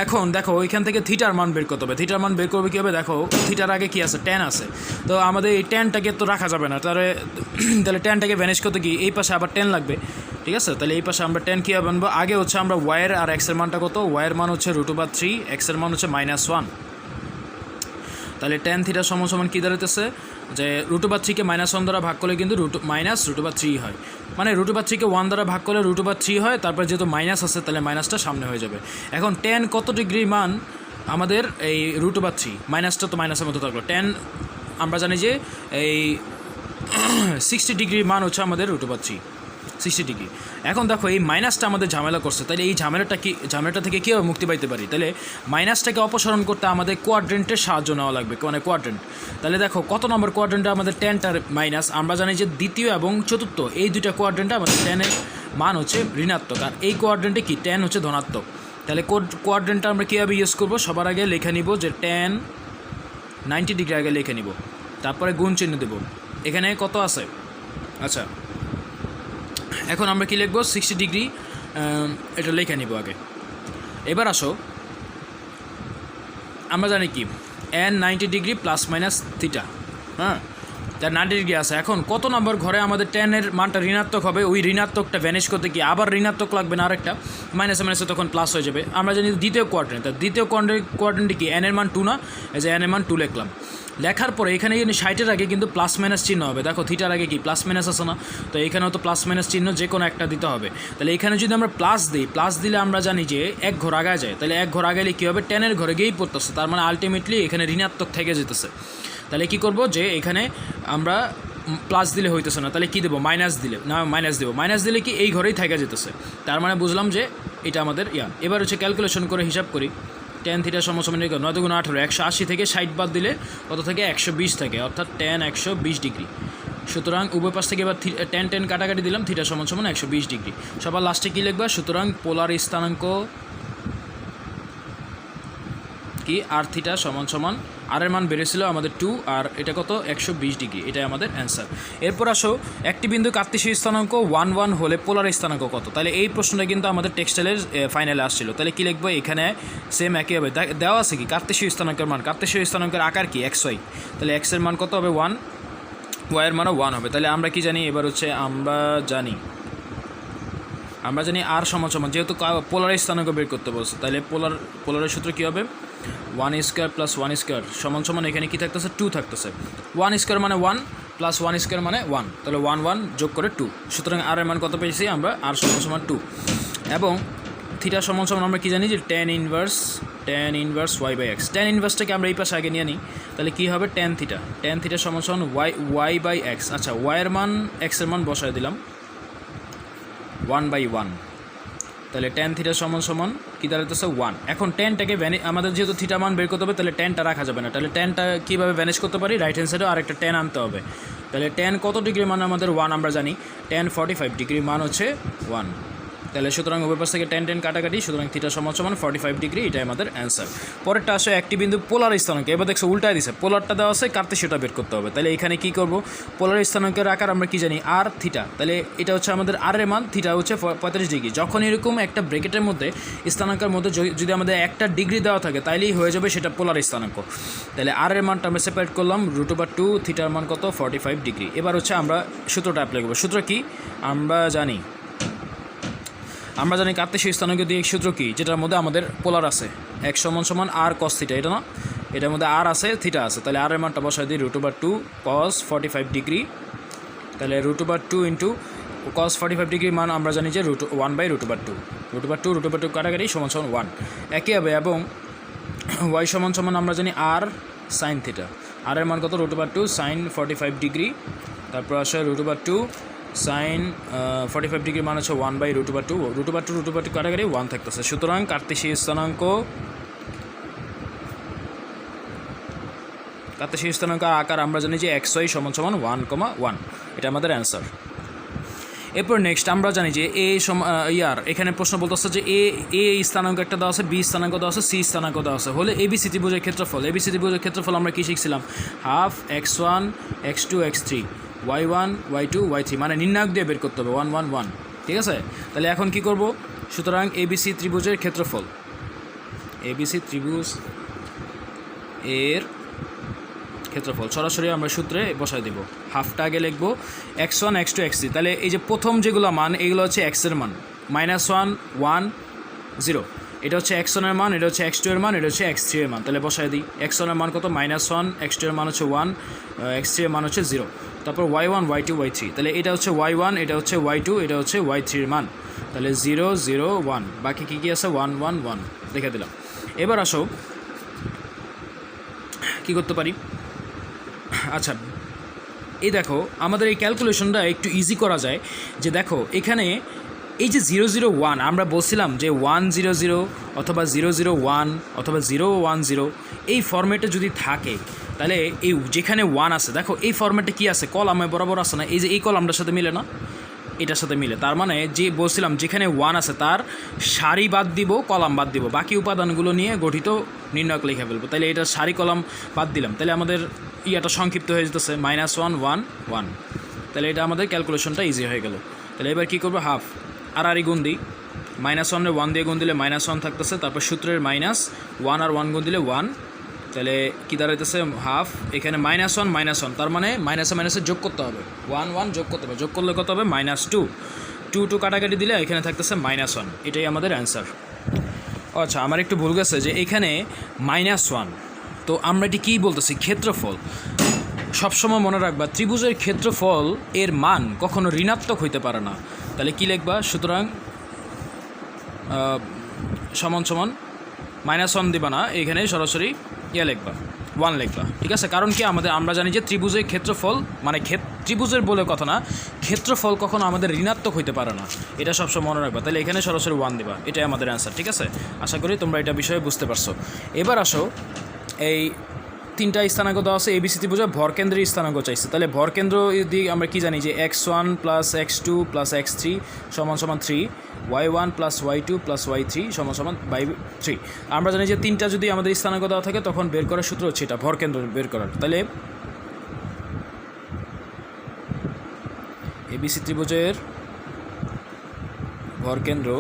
এখন দেখো ওইখান থেকে থিটার মান বের করতে হবে। থিটার মান বের করবে কী হবে? দেখো থিটার আগে কী আছে? ট্যান আছে। তো আমাদের এই ট্যানটাকে তো রাখা যাবে না, তাহলে ট্যানটাকে ভ্যানিশ করতে কি এই পাশে আবার ট্যান লাগবে। ঠিক আছে, তাহলে এই পাশে আমরা ট্যান কীভাবে আনবো? আগে হচ্ছে আমরা ওয়াইয়ের আর এক্সের মানটা কত? ওয়াইয়ের মান হচ্ছে √3, এক্সের মান হচ্ছে -1। তাহলে ট্যান থিটা = কী দাঁড়াইতেছে? যে √3কে -1 দ্বারা ভাগ করলে কিন্তু -√3 হয়, মানে √3কে 1 দ্বারা ভাগ করলে √3 হয়। তারপর যেহেতু মাইনাস আছে তাহলে মাইনাসটা সামনে হয়ে যাবে। এখন ট্যান কত ডিগ্রি মান আমাদের? এই √3, মাইনাসটা তো মাইনাসের মতো থাকলো। ট্যান আমরা জানি যে এই 60 ডিগ্রি মান হচ্ছে আমাদের √3। 60 ডিগ্রি। এখন দেখো এই মাইনাসটা আমাদের ঝামেলা করছে, তাহলে এই ঝামেলাটা থেকে কীভাবে মুক্তি পাইতে পারি? তাহলে মাইনাসটাকে অপসারণ করতে আমাদের কোয়াড্রেন্টের সাহায্য নেওয়া লাগবে, মানে কোয়াড্রেন্ট। তাহলে দেখো কত নম্বর কোয়াড্রেন্টে আমাদের টেনটার মাইনাস, আমরা জানি যে দ্বিতীয় এবং চতুর্থ এই দুইটা কোয়াড্রেন্টে আমাদের টেনের মান হচ্ছে ঋণাত্মক, আর এই কোয়াড্রেন্টে কি টেন হচ্ছে ধনাত্মক। তাহলে কোয়াড্রেন্টটা আমরা কীভাবে ইউজ করবো? সবার আগে লিখে নিব যে টেন 90 ডিগ্রি আগে লিখে নিব, তারপরে গুণ চিহ্ন দেব। এখানে কত আছে? আচ্ছা, এখন আমরা কি লিখব? 60 ডিগ্রি এটা লিখে নিব আগে। এবার আসো, আমরা জানি কি n 90 degree plus minus theta, হ্যাঁ, তার 90 ডিগ্রি আছে। এখন কত নম্বর ঘরে আমাদের টেনের মানটা ঋণাত্মক হবে? ওই ঋণাত্মকটা ভ্যানিশ করতে কি আবার ঋণাত্মক লাগবে না, আরেকটা মাইনাসে মাইনাসে তখন প্লাস হয়ে যাবে। আমরা জানি দ্বিতীয় কোয়াড্রেন্ট, তার দ্বিতীয় কোয়াড্রেন্টে কি n এর মান 2 না, এই যে n এর মান 2 লিখলাম। লেখার পরে এখানে 60-এর আগে কিন্তু প্লাস মাইনাস চিহ্ন হবে। দেখো থিটার আগে কি প্লাস মাইনাস আছে না, তো এখানেও তো প্লাস মাইনাস চিহ্ন যে কোনো একটা দিতে হবে। তাহলে এখানে যদি আমরা প্লাস দিই, প্লাস দিলে আমরা জানি যে এক ঘর আগায় যায়, তাহলে এক ঘর আগাইলে কী হবে? টেনের ঘরে গিয়েই পড়তেছে, তার মানে আলটিমেটলি এখানে ঋণাত্মক থেকে যেতেছে। তাহলে কি করব? যে এখানে আমরা প্লাস দিলে হইতেছে না, তাহলে কি দেবো? মাইনাস দিলে না, মাইনাস দেবো। মাইনাস দিলে কি এই ঘরেই থেকে যেতেছে, তার মানে বুঝলাম যে এটা আমাদের এবার হচ্ছে ক্যালকুলেশন করে হিসাব করি। টেন থিটা সমান 9 × 18, 180 থেকে 60 বাদ দিলে কত থাকে? 120 থাকে, অর্থাৎ টেন 120 ডিগ্রি। সুতরাং উভয় পাশ থেকে এবার টেন কাটাকাটি দিলাম, থিটা সমান 120 ডিগ্রি। সবার লাস্টে কী লিখবা? সুতরাং পোলার স্থানাঙ্ক কি আর থিটা সমান আর এর মান বেড়েছিল আমাদের 2, আর এটা কত? 120 ডিগ্রি। এটাই আমাদের অ্যান্সার। এরপর আসো, একটি বিন্দু কার্তেশীয় স্থানাঙ্ক 1 1 হলে পোলার স্থানাঙ্ক কত? তাহলে এই প্রশ্নটা কিন্তু আমাদের টেক্সটাইলের ফাইনালে আসছিল। তাহলে কী লিখবো? এখানে সেম একইভাবে দেওয়া আছে কি কার্তেশীয় স্থানাঙ্কের মান, কার্তেশীয় স্থানাঙ্কের আকার কি? xy। তাহলে x এর মান কত হবে? 1, y এর মানও 1 হবে। তাহলে আমরা কি জানি? এবার হচ্ছে আমরা জানি আর সমান, যেহেতু পোলার স্থানাঙ্ক বের করতে বলছে, তাহলে পোলারের সূত্র কী হবে? 1 স্কোয়ার প্লাস 1 স্কোয়ার সমান এখানে কী থাকতেছে? 2 থাকতেছে। 1 স্কোয়ার মানে 1 প্লাস 1 স্কোয়ার মানে 1, তাহলে 1 1 যোগ করে 2। সুতরাং আর এর মান কত পেয়েছি আমরা? আর সমান 2। এবং থিটা সমান আমরা কী জানি? যে tan ইনভার্স y/x। tan ইনভার্সটাকে আমরা এই পাশে আগে নিয়ে নিই, তাহলে কী হবে? tan থিটা সমান y/x। আচ্ছা, y এর মান x এর মান বসায় দিলাম 1/1, তাহলে tan থিটা সমান কী দাঁড়াতেছে? 1। এখন টেনটাকে আমাদের যেহেতু থিটা মান বের করতে হবে, তাহলে টেনটা রাখা যাবে না। তাহলে টেনটা কীভাবে ভ্যানিশ করতে পারি? রাইট হ্যান্ড সাইডেও আরেকটা টেন আনতে হবে। তাহলে টেন কত ডিগ্রি মান আমাদের? 1 আমরা জানি। tan 45 ডিগ্রি মান হচ্ছে 1। তাহলে সুতরাং উভয় পাশ থেকে টেন কাটাকাটি, সুতরাং থিটা সমান 45 ডিগ্রি। এটাই আমাদের অ্যান্সার। পরেরটা আসে একটি বিন্দু পোলার স্থানাঙ্ক। এবার দেখছো উল্টায় দিছে, পোলারটা দেওয়া আছে, কার্তেশীয়টা বের করতে হবে। তাহলে এখানে কী করব? পোলার স্থানাঙ্কের আকার আমরা কী জানি? আর থিটা। তাহলে এটা হচ্ছে আমাদের আর এর মান, থিটা হচ্ছে 45 ডিগ্রি। যখন এরকম একটা ব্রেকেটের মধ্যে স্থানাঙ্কের মধ্যে যদি আমাদের একটা ডিগ্রি দেওয়া থাকে, তাইলেই হয়ে যাবে সেটা পোলার স্থানাঙ্ক। তাহলে আর এর মানটা আমরা সেপারেট করলাম √2, থিটার মান কত? 45 ডিগ্রি। এবার হচ্ছে আমরা সূত্রটা অ্যাপ্লাই করবো। সূত্র কি? আমরা জানি কার্তেশীয় স্থানাঙ্ক দিয়ে সূত্র কি? যেটার মধ্যে আমাদের পোলার আছে, x সমান আর cos থিটা, এটা না, এটার মধ্যে আর আছে, থিটা আছে। তাহলে আর এর মানটা বসাই দিই √2 cos 45 ডিগ্রি। তাহলে √2 ইন্টু cos 45 ডিগ্রি মান আমরা জানি যে √1/√2 কাটাকাটি সমান 1 একইভাবে। এবং y সমান আমরা জানি আর সাইন থিটা। আর এর মান কত? √2 sin 45 ডিগ্রি। তারপর আসে √2 sin 45 ডিগ্রি মান হচ্ছে 1/√2 কাটাকাটি 1 থাকতেছে। সুতরাং কার্তেশীয় স্থানাঙ্ক আকার আমরা জানি যে xy সমান 1,1। এটা আমাদের অ্যান্সার। এরপর নেক্সট আমরা জানি যে এখানে প্রশ্ন বলতেছে যে এ স্থানাঙ্ক একটা দেওয়া আছে, বি স্থানাঙ্ক দেওয়া আছে, সি স্থানাঙ্ক দেওয়া আছে হলে এবিসি ত্রিভুজের ক্ষেত্রফল আমরা কী শিখছিলাম? Half x1 x2 x3 y1 y2 y3, মানে নির্ণায়ক দিয়ে বের করতে হবে 1 1 1। ঠিক আছে, তাহলে এখন কি করব? সুতরাং এবিসি ত্রিভুজের ক্ষেত্রফল, এবিসি ত্রিভুজ এর ক্ষেত্রফল সরাসরি আমরা সূত্রে বসাই দেব। হাফটা আগে লিখব x1 x2 x3। তাহলে এই যে প্রথম যেগুলো মান, এগুলো হচ্ছে x এর মান, -1 1 0। এটা হচ্ছে x1 এর মান, এটা হচ্ছে x2 এর মান, এটা হচ্ছে x3 এর মান। তাহলে বসাই দিই। x1 এর মান কত? -1, x2 এর মান হচ্ছে 1, x3 এর মান হচ্ছে 0। তারপর y1 y2 y3। তাহলে এটা হচ্ছে y1, এটা হচ্ছে y2, এটা হচ্ছে y3 এর মান। তাহলে 0 0 1, বাকি কী আছে? 1 1 1 দেখে দিলাম। এবার আসো কী করতে পারি? আচ্ছা, এই দেখো আমাদের এই ক্যালকুলেশনটা একটু ইজি করা যায় যে দেখো এখানে এই যে 001 আমরা বলছিলাম যে 100 অথবা 001 অথবা 010 এই ফরম্যাটে যদি থাকে তাহলে এই যেখানে 1 আছে দেখো এই ফরম্যাটে কি আছে কলামে বরাবর আছে না, এই যে এই কলামটার সাথে মিলে না, এটার সাথে মিলে, তার মানে যে বলছিলাম যেখানে 1 আছে তার সারি বাদ দিব কলাম বাদ দিব, বাকি উপাদানগুলো নিয়ে গঠিত নির্ণয়ক লিখে ফেলবো। তাহলে এটা সারি কলাম বাদ দিলাম, তাহলে আমাদের ইয়াটা সংক্ষিপ্ত হয়ে যেতেছে -1 1 1। তাহলে এটা আমাদের ক্যালকুলেশনটা ইজি হয়ে গেল। তাহলে এবার কী করবো, হাফ আর গুণ দিই, -1 1 দিয়ে গুণ দিলে -1 থাকতেছে, তারপর সূত্রের -1 আর 1 গুণ দিলে 1, তাহলে কী দাঁড়াইতেছে হাফ, এখানে -1 তার মানে মাইনাসে মাইনাসে যোগ করতে হবে, 1 1 যোগ করতে হবে, যোগ করলে কত হবে -2 2 কাটাকাটি দিলে এখানে থাকতেছে -1, এটাই আমাদের অ্যান্সার। আচ্ছা আমার একটু ভুল গেছে যে এখানে -1, তো আমরা এটি কী বলতেছি, ক্ষেত্রফল। সবসময় মনে রাখবা ত্রিভুজের ক্ষেত্রফল এর মান কখনো ঋণাত্মক হইতে পারে না। তাহলে কী লিখবা, সুতরাং সমান সমান -1 দিবা না, এখানে সরাসরি লিখবা 1 লিখবা, ঠিক আছে। কারণ কি আমরা জানি যে ত্রিভুজের ক্ষেত্রফল মানে ত্রিভুজের বলে কথা না, ক্ষেত্রফল কখনো আমাদের ঋণাত্মক হইতে পারে না, এটা সবসময় মনে রাখবা। তাহলে এখানে সরাসরি 1 দিবা, এটাই আমাদের অ্যান্সার, ঠিক আছে। আশা করি তোমরা এটা বিষয়ে বুঝতে পারছো। এবার আসো, এই 3টা স্থানাঙ্ক দেওয়া আছে, এবিসি ত্রিভুজের ভরকেন্দ্রের স্থানাঙ্ক চাইছে। তাহলে ভরকেন্দ্র দিক আমরা কি জানি যে x1 + x2 + x3 = 3, y1 + y2 + y3 = 3। আমরা জানি যে 3টা যদি আমাদের স্থানাঙ্ক দেওয়া থাকে তখন বের করার সূত্র হচ্ছে এটা, ভরকেন্দ্র বের করার। তাহলে এবিসি ত্রিভুজের ভরকেন্দ্র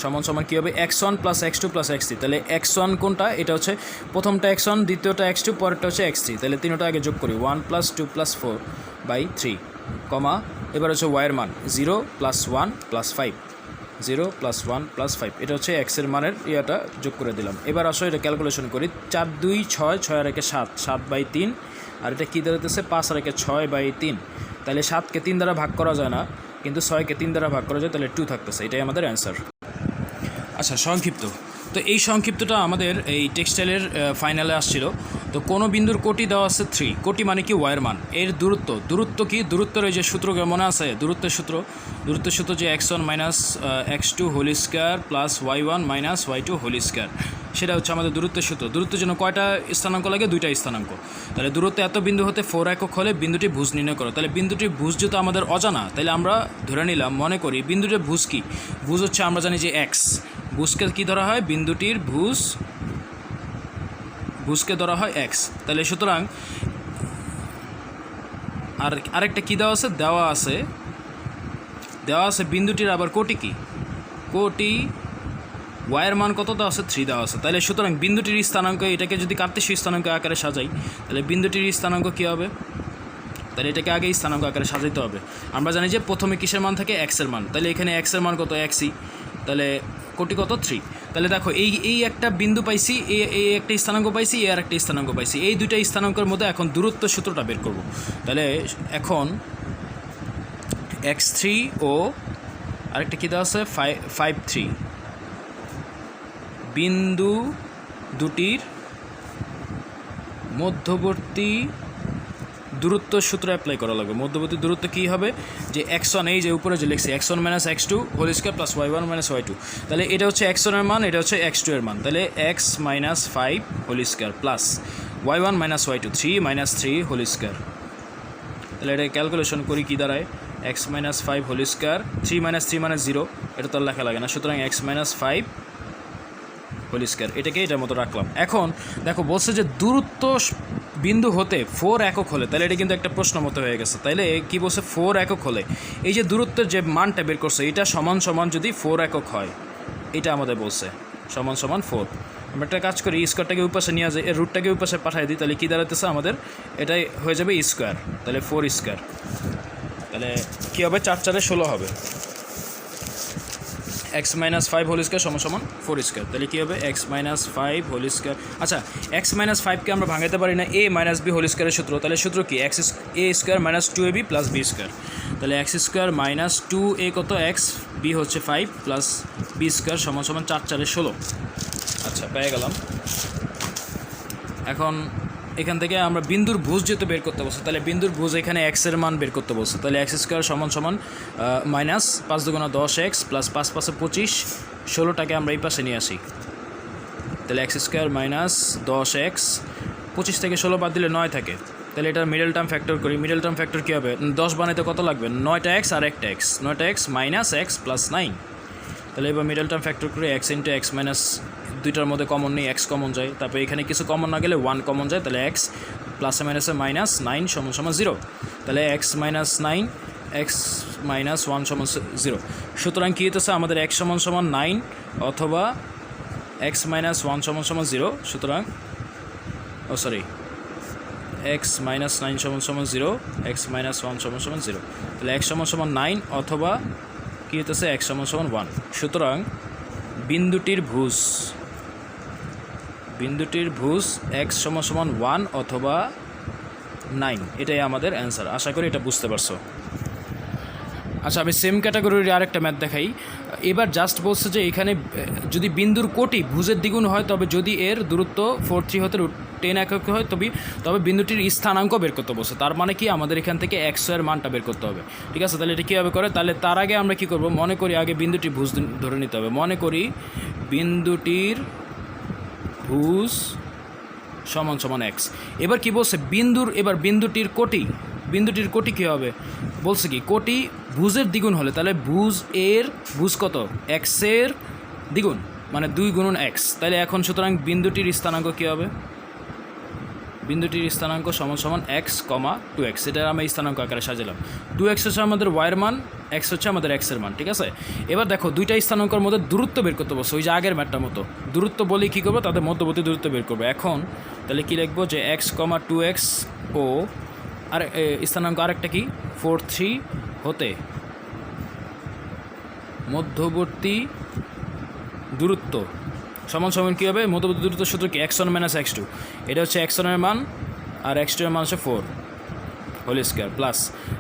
সমান কী হবে, x1 + x2 + x3। তাহলে x1 কোনটা, এটা হচ্ছে প্রথমটা x1, দ্বিতীয়টা x2, পরেরটা হচ্ছে x3। তাহলে তিনটা আগে যোগ করি, 1 + 2 + 4/3, কমা এবার হচ্ছে y এর মান 0 + 1 + 5, 0 + 1 + 5, এটা হচ্ছে x এর মানের ইয়াটা যোগ করে দিলাম। এবার আসো এটা ক্যালকুলেশন করি, 4 2 6, 6 আর 1 7, 7/3, আর এটা কী দাঁড়াতেছে 5 আর 1 6/3। তাহলে 7কে 3 দ্বারা ভাগ করা যায় না, কিন্তু 6কে 3 দ্বারা ভাগ করা যায়, তাহলে 2 থাকতেছে, এটাই আমাদের অ্যান্সার। আচ্ছা সংক্ষিপ্ত, তো এই সংক্ষিপ্তটা আমাদের এই টেক্সটাইলের ফাইনালে আসছিল। তো কোনো বিন্দুর কোটি দেওয়া আছে 3, কোটি মানে কি ওয়াইয়ের মান, এর দূরত্ব কি, দূরত্বের এই যে সূত্র মনে আছে, দূরত্বের সূত্র যে x1 - x2 whole square plus y1 - y2 whole square, সেটা হচ্ছে আমাদের দূরত্বের সূত্র। দূরত্বের জন্য কয়টা স্থানাঙ্ক লাগে, 2টা স্থানাঙ্ক। তাহলে দূরত্ব এত বিন্দু হতে 4 একক হলে বিন্দুটি ভুজ নির্ণয় করো। তাহলে বিন্দুটির ভুজ যেহেতু আমাদের অজানা, তাহলে আমরা ধরে নিলাম, মনে করি বিন্দুটির ভুজ কি, ভুজ হচ্ছে আমরা জানি যে x, ভুজকে কী ধরা হয়, বিন্দুটির ভুজকে ধরা হয় x। তাহলে সুতরাং আরেকটা কী দেওয়া আছে বিন্দুটির আবার কোটি কি, কোটি ওয়াইয়ের মান কত দেওয়া আছে, 3 দেওয়া আছে। তাহলে সুতরাং বিন্দুটির স্থানাঙ্ক, এটাকে যদি কার্তেশীয় স্থানাঙ্ক আকারে সাজাই, তাহলে বিন্দুটির স্থানাঙ্ক কী হবে, তাহলে এটাকে আগে স্থানাঙ্ক আকারে সাজাইতে হবে। আমরা জানি যে প্রথমে কিসের মান থাকে, x এর মান, তাহলে এখানে x এর মান কত, xই, তাহলে কোটি কত 3। তাহলে দেখো এই একটা বিন্দু পাইছি, এই একটা স্থানাঙ্ক পাইছি, আর একটা স্থানাঙ্ক পাইছি, এই দুইটা স্থানাঙ্কের মধ্যে এখন দূরত্ব সূত্রটা বের করব। তাহলে এখন x3 ও আরেকটা কী দেওয়া আছে 5 3, বিন্দু দুটির মধ্যবর্তী দূরত্ব সূত্র অ্যাপ্লাই করা লাগবে। মধ্যবর্তী দূরত্ব কী হবে, যে x1, এই যে উপরে যে লিখছি x1 - x2 whole square plus y1 - y2, তাহলে এটা হচ্ছে x1 এর মান, এটা হচ্ছে x2 এর মান। তাহলে x - 5 whole square plus y1 - y2 3 - 3 whole square. তাহলে এটা ক্যালকুলেশন করি, কী দাঁড়ায়, x - 5 হোল স্কয়ার, 3 - 3 মানে 0, এটা তো লেখা লাগে না, সুতরাং x - 5 হোল স্কয়ার, এটাকে এটার মতো রাখলাম। এখন দেখো বলছে যে দূরত্ব বিন্দু হতে 4 একক হলে, তাহলে এটা কিন্তু একটা প্রশ্ন মতো হয়ে গেছে। তাহলে কি বলছে, 4 একক হলে এই যে দূরত্বের যে মানটা বের করছে, এটা সমান যদি 4 একক হয়, এটা আমাদের বলছে সমান 4। আমরা একটা কাজ করি, স্কোয়ারটাকে ওই পাশে নিয়ে যাই, এর রুটটাকে ওই পাশে পাঠিয়ে দিই, তাহলে কী দাঁড়াতেছে আমাদের, এটাই হয়ে যাবে স্কোয়ার, তাহলে 4 স্কোয়ার। তাহলে কী হবে, 4 4 16 হবে, x - 5 হোল স্কয়ার সমান 4 স্কয়ার। তাহলে কী হবে, x - 5 হোল স্কয়ার। আচ্ছা x - 5কে আমরা ভাঙাতে পারি না, a - b হোল স্কয়ারের সূত্র, তাহলে সূত্র কি, a square - 2ab plus b square. তাহলে x স্কয়ার - 2a কত, x, b হচ্ছে 5 প্লাস b স্কয়ার সমান 4 4 16। আচ্ছা পেয়ে গেলাম। এখন এখান থেকে আমরা বিন্দুর ভুজ যেহেতু বের করতে বলছি, তাহলে বিন্দুর ভুজ এখানে এক্সের মান বের করতে বলছে, তাহলে এক্স স্কোয়ার সমান সমান মাইনাস 5 দুগুণা 10x প্লাস 5 5 25, 16টাকে আমরা এই পাশে নিয়ে আসি, তাহলে এক্স স্কোয়ার মাইনাস 10x, 25 থেকে 16 বাদ দিলে 9 থাকে, তাহলে এটা মিডল টার্ম ফ্যাক্টর করি। মিডল টার্ম ফ্যাক্টর কী হবে, 10 বানাইতে কত লাগবে, 9টা এক্স আর একটা এক্স, 9টা এক্স মাইনাস এক্স প্লাস 9, তাহলে এবার মিডল টার্ম ফ্যাক্টর করে এক্স ইন্টু এক্স মাইনাস, দুইটার মধ্যে কমন নেই, এক্স কমন যায়, তারপরে এখানে কিছু কমন না গেলে 1 কমন যায়, তাহলে এক্স প্লাসে মাইনাসে মাইনাস 9 সমান সমান 0, তাহলে এক্স মাইনাস 9 এক্স মাইনাস 1 সমান 0। সুতরাং কী হতেছে আমাদের এক্স সমান সমান 9 অথবা এক্স মাইনাস 1 সমান সমান 0, সুতরাং এক্স মাইনাস 9 সমান সমান 0, এক্স মাইনাস 1 সমান সমান 0, তাহলে এক্স সমান সমান 9 অথবা কী হতেছে এক্স সমান সমান 1। সুতরাং বিন্দুটির ভুজ এক্স সমান সমান 1 অথবা 9, এটাই আমাদের অ্যান্সার। আশা করি এটা বুঝতে পারছো। আচ্ছা, আমি সেম ক্যাটাগরির আরেকটা ম্যাথ দেখাই। এবার জাস্ট বলছে যে এখানে যদি বিন্দুর কোটি ভুজের দ্বিগুণ হয়, তবে যদি এর দূরত্ব 4 3 হতে 10 একক হয়, তবে বিন্দুটির স্থানাঙ্ক বের করতে বলছে। তার মানে কি আমাদের এখান থেকে x এর মানটা বের করতে হবে। ঠিক আছে, তাহলে এটা কীভাবে করে, তাহলে তার আগে আমরা কী করব, মনে করি আগে বিন্দুটির ভুজ ধরে নিতে হবে। মনে করি বিন্দুটির ভুজ সমান সমান x। এবার কি বলছে, বিন্দুটির কোটি কী হবে, বলছে কি কোটি ভুজের দ্বিগুণ হলে, তাহলে ভুজ কত, এক্সের দ্বিগুণ মানে 2 গুণন x, তাহলে এখন সুতরাং বিন্দুটির স্থানাঙ্ক কী হবে, বিন্দুটির স্থানাঙ্ক সমান সমান x, 2x, এটা আমরা স্থানাঙ্ক আকারে সাজালাম। 2x হচ্ছে আমাদের ওয়াইয়ের মান, x হচ্ছে আমাদের এক্সের মান। ঠিক আছে, এবার দেখো দুইটা স্থানাঙ্কের মধ্যে দূরত্ব বের করতে বলছে, ওই যে আগের ম্যাটটার মতো দূরত্ব বলি কী করবো, তাদের মধ্যবর্তী দূরত্ব বের করবো। এখন তাহলে কী লিখবো যে x, 2x ও আর স্থানাঙ্ক আরেকটা কি 4 3 হতে মধ্যবর্তী দূরত্ব সমান সমান কী হবে, মধ্যবর্তী দূরত্ব সূত্র কি x1 মাইনাস x2, এটা হচ্ছে x1 এর মান আর x2 এর মান হচ্ছে 4 হোল স্কোয়ার প্লাস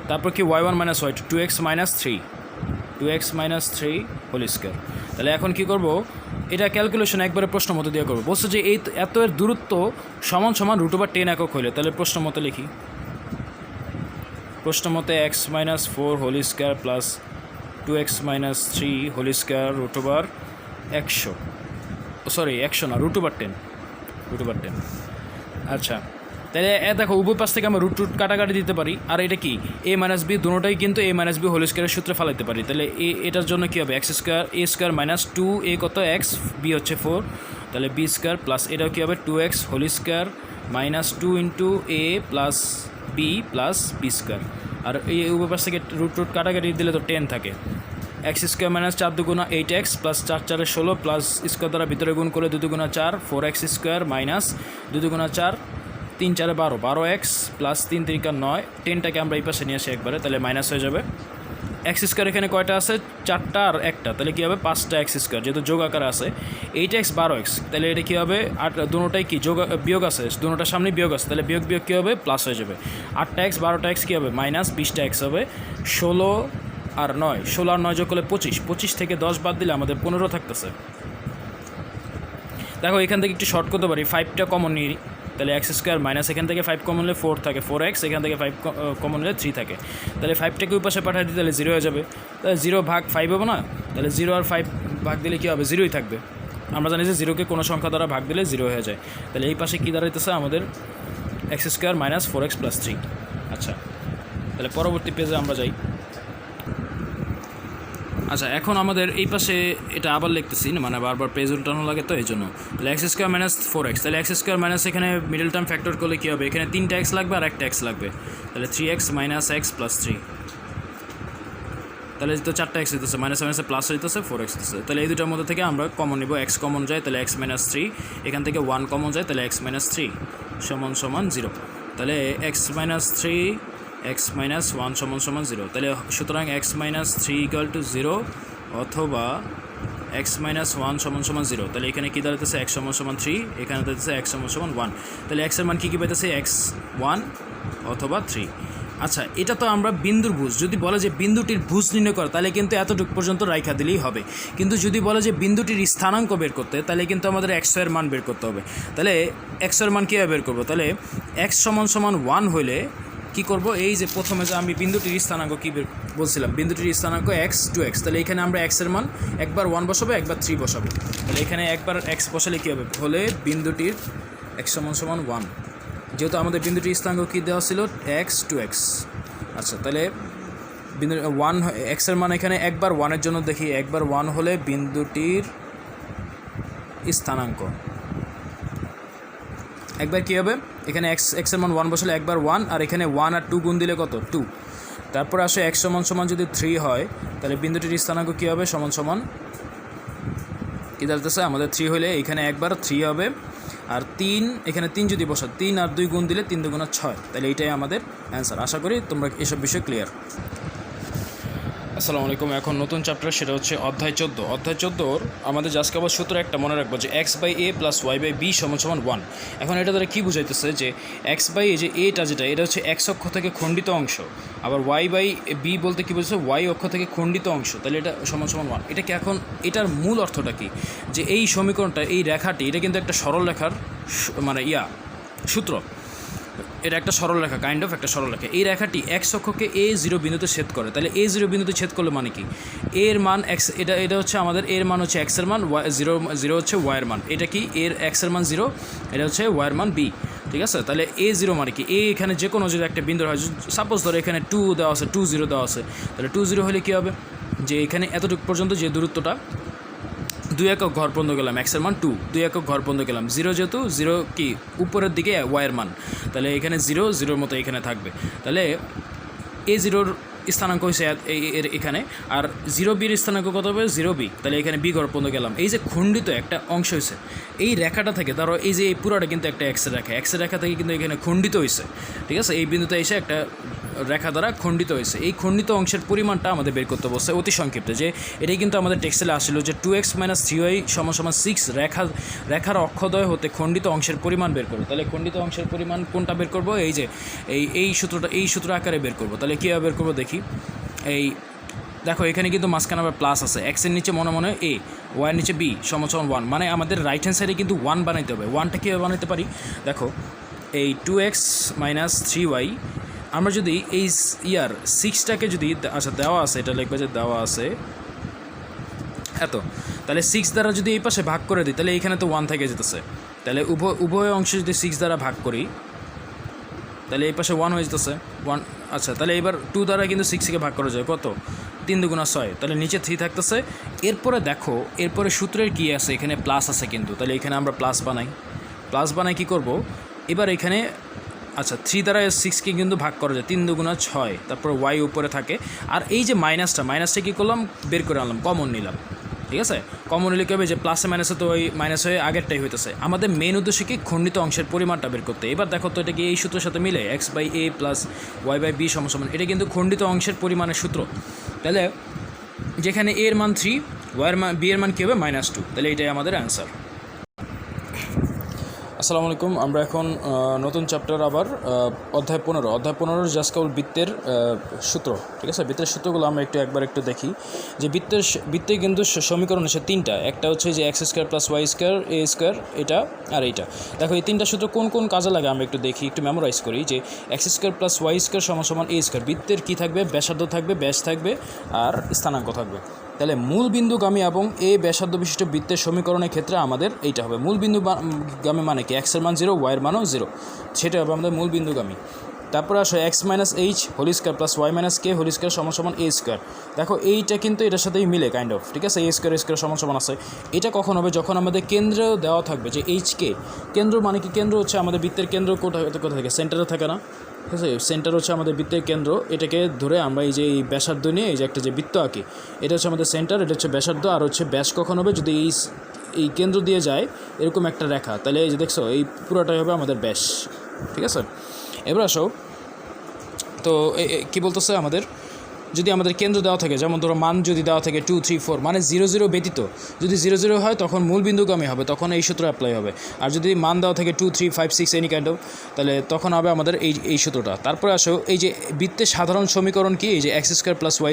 তারপর কি y1 minus y2, 2x minus 3 whole square. তাহলে এখন কি করব, এটা ক্যালকুলেশন একবারে প্রশ্ন মতো দিয়ে করবো। বলছে যে এই এত এর দূরত্ব সমান সমান √10 একক হইলে, তাহলে প্রশ্ন মতো লিখি, প্রশ্ন মতে x minus 4 whole square plus 2x minus 3 whole square √100 না √10। আচ্ছা, তাহলে দেখো উভয় পাশ থেকে আমরা রুট কাটাকাটি দিতে পারি, আর এটা কি a মাইনাস বি, দুটোটাই কিন্তু a মাইনাস বি হোল স্কোয়ারের সূত্রে ফেলাইতে পারি। তাহলে এটার জন্য কী হবে, x square a square minus 2a কত x, b হচ্ছে 4, তাহলে b স্কোয়ার প্লাস এটাও কী হবে 2x whole square minus 2 into a plus b plus b square, আর এই উভয় পাশ থেকে রুট কাটাকাটি দিলে তো 10 থাকে। এক্স স্কোয়ার মাইনাস 4 দুগুণা 8x প্লাস 4 4 16 প্লাস স্কোয়ার দ্বারা ভিতরে গুণ করে 2 দুগুণা 4, 4x স্কোয়ার মাইনাস 2 দুগুণা 4, 3 4 12x প্লাস 3 3 9, 10টাকে আমরা এই পাশে নিয়ে আসি একবারে, তাহলে মাইনাস হয়ে যাবে। এক্স স্কোয়ার এখানে কয়টা আছে, 4টা আর 1টা, তাহলে কী হবে 5টা এক্স স্কোয়ার, যেহেতু যোগ আকারে আছে 8x 12x, তাহলে এটা কী হবে, আর দুটোটাই কি বিয়োগ আছে, দুটোটার সামনে বিয়োগ আছে, তাহলে বিয়োগ কী হবে প্লাস হয়ে যাবে। 8টা x 12টা x কী হবে মাইনাস 20টা x হবে, 16 আর 9 যোগ করলে 25 থেকে 10 বাদ দিলে আমাদের 15 থাকতেছে। দেখো এখান থেকে একটু শর্ট করতে পারি, 5টা কমন নিই, তাহলে এক্স স্কোয়ার মাইনাস এখান থেকে 5 কমন হলে 4 থাকে, 4x এখান থেকে 5 কমন হলে 3 থাকে, তাহলে 5টাকে ওই পাশে পাঠিয়ে দিই, তাহলে 0 হয়ে যাবে, তাহলে 0 ভাগ 5 হবে না, তাহলে 0 আর 5 ভাগ দিলে কী হবে, 0ই থাকবে। আমরা জানি যে 0কে কোনো সংখ্যা দ্বারা ভাগ দিলে 0 হয়ে যায়, তাহলে এই পাশে কী দাঁড়াইতেছে আমাদের x square minus 4x plus 3। আচ্ছা, তাহলে পরবর্তী পেজে আমরা যাই। আচ্ছা, এখন আমাদের এই পাশে এটা আবার লিখতেছি, মানে বারবার পেজ উল্টানো লাগে, তো এই জন্য তাহলে এক্স স্কোয়ার মাইনাস 4x, তাহলে এক্স স্কোয়ার মাইনাস এখানে মিডল টার্ম ফ্যাক্টর করলে কী হবে, এখানে 3টা x লাগবে আর একটা x লাগবে, তাহলে 3x মাইনাস x প্লাস 3, তাহলে তো 4টা x হইতেছে, মাইনাস মাইনাসে প্লাস হইতেছে 4x হইতেছে, তাহলে এই দুটার মধ্যে থেকে আমরা কমন নিব, x কমন যায় তাহলে x মাইনাস 3, এখান থেকে 1 কমন যায় তাহলে x মাইনাস 3 সমান সমান 0, তাহলে x মাইনাস 3 x মাইনাস 1 সমান সমান 0, তাহলে সুতরাং x মাইনাস 3 ইকুয়াল টু 0 অথবা x মাইনাস 1 সমান সমান 0, তাহলে এখানে কী দাঁড়াতেছে x সমান সমান 3, এখানে দাঁড়াতেছে x সমান সমান 1, তাহলে x এর মান কী পাইতেছে x 1 অথবা 3। আচ্ছা, এটা তো আমরা বিন্দুর ভুজ, যদি বলে যে বিন্দুটির ভুজ নির্ণয় করা তাহলে কিন্তু এতটুকু পর্যন্ত রাইখা দিলেই হবে। কিন্তু যদি বলে যে বিন্দুটির স্থানাঙ্ক বের করতে তাহলে কিন্তু আমাদের x এর মান বের করতে হবে। তাহলে x এর মান কীভাবে বের করবো? তাহলে x = 1 হলে কী করব? এই যে প্রথমে যে আমি বিন্দুটির স্থানাঙ্ক কী বলছিলাম, বিন্দুটির স্থানাঙ্ক x, 2x, তাহলে এখানে আমরা x এর মান একবার 1 বসাবো, একবার 3 বসাবো। তাহলে এখানে একবার x বসালে কী হবে? হলে বিন্দুটির x = 1, যেহেতু আমাদের বিন্দুটির স্থানাঙ্ক কী দেওয়া ছিল x, 2x। আচ্ছা, তাহলে বিন্দু 1 x এর মান এখানে একবার 1-এর জন্য দেখি, একবার 1 হলে বিন্দুটির স্থানাঙ্ক একবার কী হবে? এখানে x এর মান 1 বসালে একবার 1, আর এখানে 1 আর 2 গুণ দিলে কত? 2। তারপরে আসে x = যদি 3 হয় তাহলে বিন্দুটির স্থানাঙ্ক কী হবে? সমান কী দাঁড়াতেছে আমাদের? 3 হলে এখানে একবার 3 হবে, আর 3, এখানে 3 যদি বসা, 3 আর 2 গুণ দিলে 3 × 2 = 6। তাহলে এইটাই আমাদের অ্যান্সার। আশা করি তোমরা এসব বিষয় ক্লিয়ার। আসসালামু আলাইকুম। এখন নতুন চ্যাপ্টার, সেটা হচ্ছে অধ্যায় 14। অধ্যায় 14 আমাদের জাস্ট কেবল সূত্র একটা মনে রাখবো যে x/a + y/b = 1। এখন এটা দ্বারা কী বুঝাইতেছে যে x/a, যে এটা যেটা, এটা হচ্ছে x অক্ষ থেকে খণ্ডিত অংশ, আবার y/b বলতে কী বুঝছে? y অক্ষ থেকে খণ্ডিত অংশ, তাহলে এটা = 1। এটাকে এখন এটার মূল অর্থটা কি? যে এই সমীকরণটা, এই রেখাটি, এটা কিন্তু একটা সরল রেখার মানে সূত্র। এটা একটা সরল রেখা, কাইন্ড অফ একটা সরল রেখা। এই রেখাটি x অক্ষকে a0 বিন্দুতে ছেদ করে। তাহলে a0 বিন্দুতে ছেদ করলে মানে কি? এর মান x, এটা হচ্ছে আমাদের এর মান হচ্ছে x এর মান, y0 হচ্ছে y এর মান। এটা কি? এর x এর মান 0, এটা হচ্ছে y এর মান b। ঠিক আছে? তাহলে a0 মানে কি? এখানে যে কোনো যদি একটা বিন্দু হয়, সাপোজ ধরো এখানে 2 দেওয়া আছে, 2 0 দেওয়া আছে, তাহলে 2 0 হলে কী হবে? যে এখানে এতটুকু পর্যন্ত যে দূরত্বটা, 2 একক ঘর পর্যন্ত গেলাম, x এর মান 2, 2 একক ঘর পর্যন্ত গেলাম, 0 যেহেতু 0 কি উপরের দিকে y এর মান, তাহলে এখানে 0 0 মতো এখানে থাকবে। তাহলে a0-র স্থানাঙ্ক হয়েছে এর এখানে, আর 0b-র স্থানাঙ্ক কত হবে? 0b। তাহলে এখানে b ঘর পর্যন্ত গেলাম। এই যে খণ্ডিত একটা অংশ হয়েছে এই রেখাটা থেকে, ধরো এই যে এই পুরোটা কিন্তু একটা x এর রেখা থেকে কিন্তু এখানে খণ্ডিত হয়েছে। ঠিক আছে? এই বিন্দুতে এসে একটা রেখা দ্বারা খণ্ডিত হয়েছে। এই খণ্ডিত অংশের পরিমাণটা আমাদের বের করতে বলছে অতি সংক্ষিপ্ত, যে এটাই কিন্তু আমাদের টেক্সটে আসছিল যে 2x - 3y = 6 রেখার অক্ষদ্বয় হতে খণ্ডিত অংশের পরিমাণ বের করবো। তাহলে খণ্ডিত অংশের পরিমাণ কোনটা বের করবো? এই যে এই সূত্রটা, এই সূত্র আকারে বের করবো। তাহলে কীভাবে বের করবো দেখি। এই দেখো এখানে কিন্তু মাঝখানে আবার প্লাস আছে, x এর নিচে মনে মনে a, y এর নিচে b = 1, মানে আমাদের রাইট হ্যান্ড সাইডে কিন্তু 1 বানাইতে হবে। 1টা কীভাবে বানাইতে পারি? দেখো এই 2x - 3y, আমরা যদি এই 6টাকে যদি, আচ্ছা দেওয়া আছে, এটা লিখবে যে দেওয়া আছে এত, তাহলে 6 দ্বারা যদি এই পাশে ভাগ করে দিই তাহলে এইখানে তো 1 থেকে যেতেছে। তাহলে উভয় অংশে যদি 6 দ্বারা ভাগ করি তাহলে এই পাশে 1 হয়ে যেতেছে 1। আচ্ছা, তাহলে এবার 2 দ্বারা কিন্তু 6কে ভাগ করা যায়, কত? 3 × 2 = 6, তাহলে নিচে 3 থাকতেছে। এরপরে দেখো, এরপরে সূত্রের কী আছে? এখানে প্লাস আছে কিন্তু, তাহলে এখানে আমরা প্লাস বানাই কী করব? এবার এখানে আচ্ছা 3 দ্বারা 6কে কিন্তু ভাগ করা যায়, 3 × 2 = 6, তারপর y উপরে থাকে। আর এই যে মাইনাসটা কী করলাম? বের করে আনলাম, কমন নিলাম। ঠিক আছে? কমন নিলে কী হবে? যে প্লাসে মাইনাসে তো ওই মাইনাস হয়ে আগেরটাই হইতেছে। আমাদের মেন উদ্দেশ্য কি? খণ্ডিত অংশের পরিমাণটা বের করতে। এবার দেখো তো এটা কি এই সূত্রের সাথে মিলে? x/a + y/b = এটা কিন্তু খণ্ডিত অংশের পরিমাণের সূত্র। তাহলে যেখানে a এর মান 3, b এর মান কী হবে? -2। তাহলে এটাই আমাদের অ্যান্সার। আসসালামু আলাইকুম। আমরা এখন নতুন চ্যাপ্টার আবার অধ্যায় 15 জাস্ট কেবল বৃত্তের সূত্র। ঠিক আছে? বৃত্তের সূত্রগুলো আমরা একটু দেখি যে বৃত্তে কিন্তু সমীকরণ হচ্ছে 3টা। একটা হচ্ছে যে x² + y² a², এটা আর এইটা। দেখো এই 3টা সূত্র কোন কোন কাজে লাগে আমরা একটু দেখি, একটু মেমোরাইজ করি। যে x² + y² = a²। বৃত্তের কী থাকবে? ব্যাসার্ধ থাকবে, ব্যাস থাকবে, আর স্থানাঙ্ক থাকবে। তাহলে মূল বিন্দুগামী এবং এ ব্যাসার্ধ বিশিষ্ট বৃত্তের সমীকরণের ক্ষেত্রে আমাদের এইটা হবে। মূল বিন্দুগামী মানে কি? x এর মান 0, y এর মানও 0, সেটা হবে আমাদের মূল বিন্দুগামী। তারপরে আসো x - h² + y - k² a²। দেখো এইটা কিন্তু এটার সাথেই মিলে কাইন্ড অফ। ঠিক আছে? a² আছে। এটা কখন হবে? যখন আমাদের কেন্দ্র দেওয়া থাকবে যে hk। কেন্দ্র মানে কি? কেন্দ্র হচ্ছে আমাদের বৃত্তের কেন্দ্র কোথায় থাকে? সেন্টারে থাকে না? ঠিক আছে? সেন্টার হচ্ছে আমাদের বৃত্তের কেন্দ্র। এটাকে ধরে আমরা এই যে এই ব্যাসার্ধ নিয়ে এই যে একটা যে বৃত্ত আঁকি, এটা হচ্ছে আমাদের সেন্টার, এটা হচ্ছে ব্যাসার্ধ। আর হচ্ছে ব্যাস কখন হবে? যদি এই কেন্দ্র দিয়ে যায় এরকম একটা রেখা, তাহলে এই যে দেখছো এই পুরোটাই হবে আমাদের ব্যাস। ঠিক আছে? এবার আসো তো কী বলতেছে আমাদের যদি আমাদের কেন্দ্র দেওয়া থাকে, যেমন ধরো মান যদি দেওয়া থাকে 2, 3, 4, মানে 0, 0 ব্যতীত যদি 0, 0 হয় তখন মূল বিন্দুগামী হবে, তখন এই সূত্র অ্যাপ্লাই হবে। আর যদি মান দেওয়া থাকে 2, 3, 5, 6 এনি কাইন্ড অফ, তাহলে তখন হবে আমাদের এই সূত্রটা। তারপরে আসো এই যে বৃত্তের সাধারণ সমীকরণ কি, এই যে x² + y²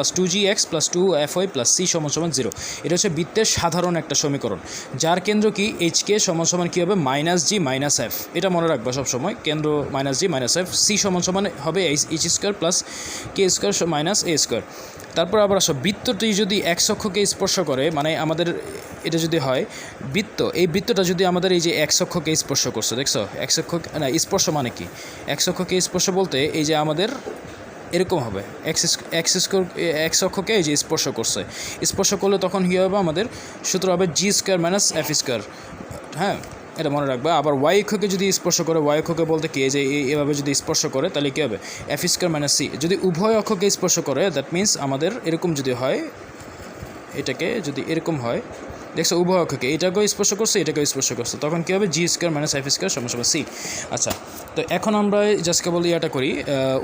+ 2gx + 2fy + c = 0, এটা হচ্ছে বৃত্তের সাধারণ একটা সমীকরণ, যার কেন্দ্র কি hk = কী হবে -g - f। এটা মনে রাখবা সবসময়, কেন্দ্র -g - f, c হবে h² + k² - a²। তারপর আবার আসো বৃত্তটি যদি x অক্ষকে স্পর্শ করে, মানে আমাদের এটা যদি হয় বৃত্ত, এই বৃত্তটা যদি আমাদের এই যে x অক্ষকে স্পর্শ করছে, দেখছো x অক্ষ না স্পর্শ মানে কি, x অক্ষকে স্পর্শ বলতে এই যে আমাদের এরকম হবে, x অক্ষকে এই যে স্পর্শ করলে তখন কী হবে, আমাদের সূত্র হবে g² - f²। হ্যাঁ, এটা মনে রাখবা। আবার y অক্ষকে যদি স্পর্শ করে, y অক্ষকে বলতে কি, যে এভাবে যদি স্পর্শ করে তাহলে কী হবে, f² - c। যদি উভয় অক্ষকে স্পর্শ করে, দ্যাট মিন্স আমাদের এরকম যদি হয়, এটাকে যদি এরকম হয়, দেখছো উভয় অক্ষকে এটাকেও স্পর্শ করছে, এটাকেও স্পর্শ করছে, তখন কী হবে, g² - f² = c। আচ্ছা, তো এখন আমরা জাস্ট কেবল ইয়াটা করি,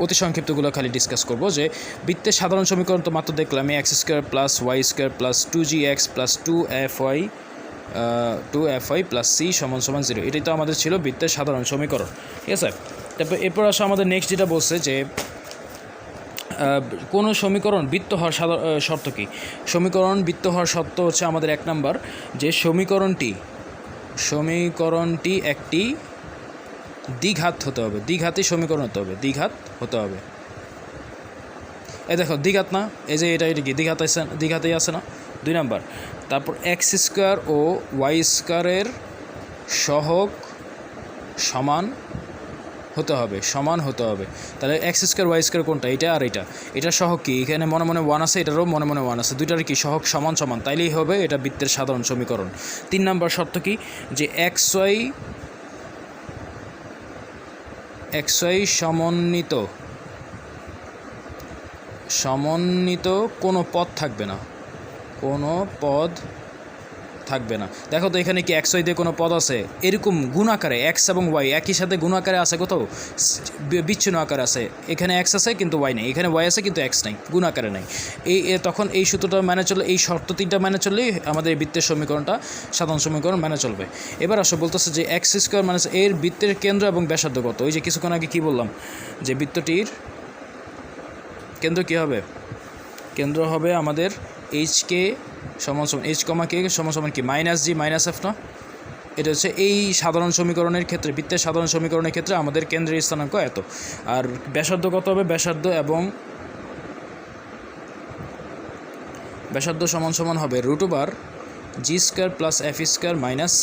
অতি সংক্ষিপ্তগুলো খালি ডিসকাস করব, যে বৃত্তের সাধারণ সমীকরণ তো মাত্র দেখলাম, x² + y² + 2gx + 2fy + c = 0। এটাই তো আমাদের ছিল বৃত্তের সাধারণ সমীকরণ, ঠিক আছে। তারপর এরপর আসো আমাদের নেক্সট যেটা বলছে যে কোনো সমীকরণ বৃত্ত হওয়ার শর্ত কী। সমীকরণ বৃত্ত হওয়ার শর্ত হচ্ছে আমাদের 1 নাম্বার, যে সমীকরণটি একটি দ্বিঘাত হতে হবে, দ্বিঘাতী সমীকরণ হতে হবে। এই দেখো দ্বিঘাত না, এই যে এটা কি দ্বিঘাতেই আছে না, 2 নাম্বার। তারপর x² ও y² সহগ সমান হতে হবে। তাহলে x² y² কোনটা, এটা আর এটা সহগ কি, এখানে মনে মনে 1 আছে, এটারও মনে মনে 1 আছে, দুইটার কি সহগ সমান, তাইলেই হবে এটা বৃত্তের সাধারণ সমীকরণ। 3 নাম্বার শর্ত কি, যে xy সমন্বিত কোনো পদ থাকবে না, দেখো তো এখানে কি xy দিয়ে কোনো পদ আছে, এরকম গুণ আকারে x এবং y একই সাথে গুণ আকারে আছে, কোথাও বিচ্ছিন্ন আকারে আছে, এখানে x আছে কিন্তু y নেই, এখানে y আছে কিন্তু x নাই, গুণ আকারে নাই। তখন এই সূত্রটা মেনে চললে, এই শর্ত 3টা মেনে চললেই আমাদের এই বৃত্তের সমীকরণটা সাধারণ সমীকরণ মেনে চলবে। এবার আসো বলতেছে যে x² - এর বৃত্তের কেন্দ্র এবং ব্যাসার্ধ কত। ওই যে কিছুক্ষণ আগে কি বললাম, যে বৃত্তটির কেন্দ্র কী হবে, কেন্দ্র হবে আমাদের hk h, k = কি -g - f না। এটা হচ্ছে এই সাধারণ সমীকরণের ক্ষেত্রে, বৃত্তের সাধারণ সমীকরণের ক্ষেত্রে আমাদের কেন্দ্রের স্থানাঙ্ক এত। আর ব্যাসার্ধ কত হবে, ব্যাসার্ধ সমান হবে √g² + f² - c।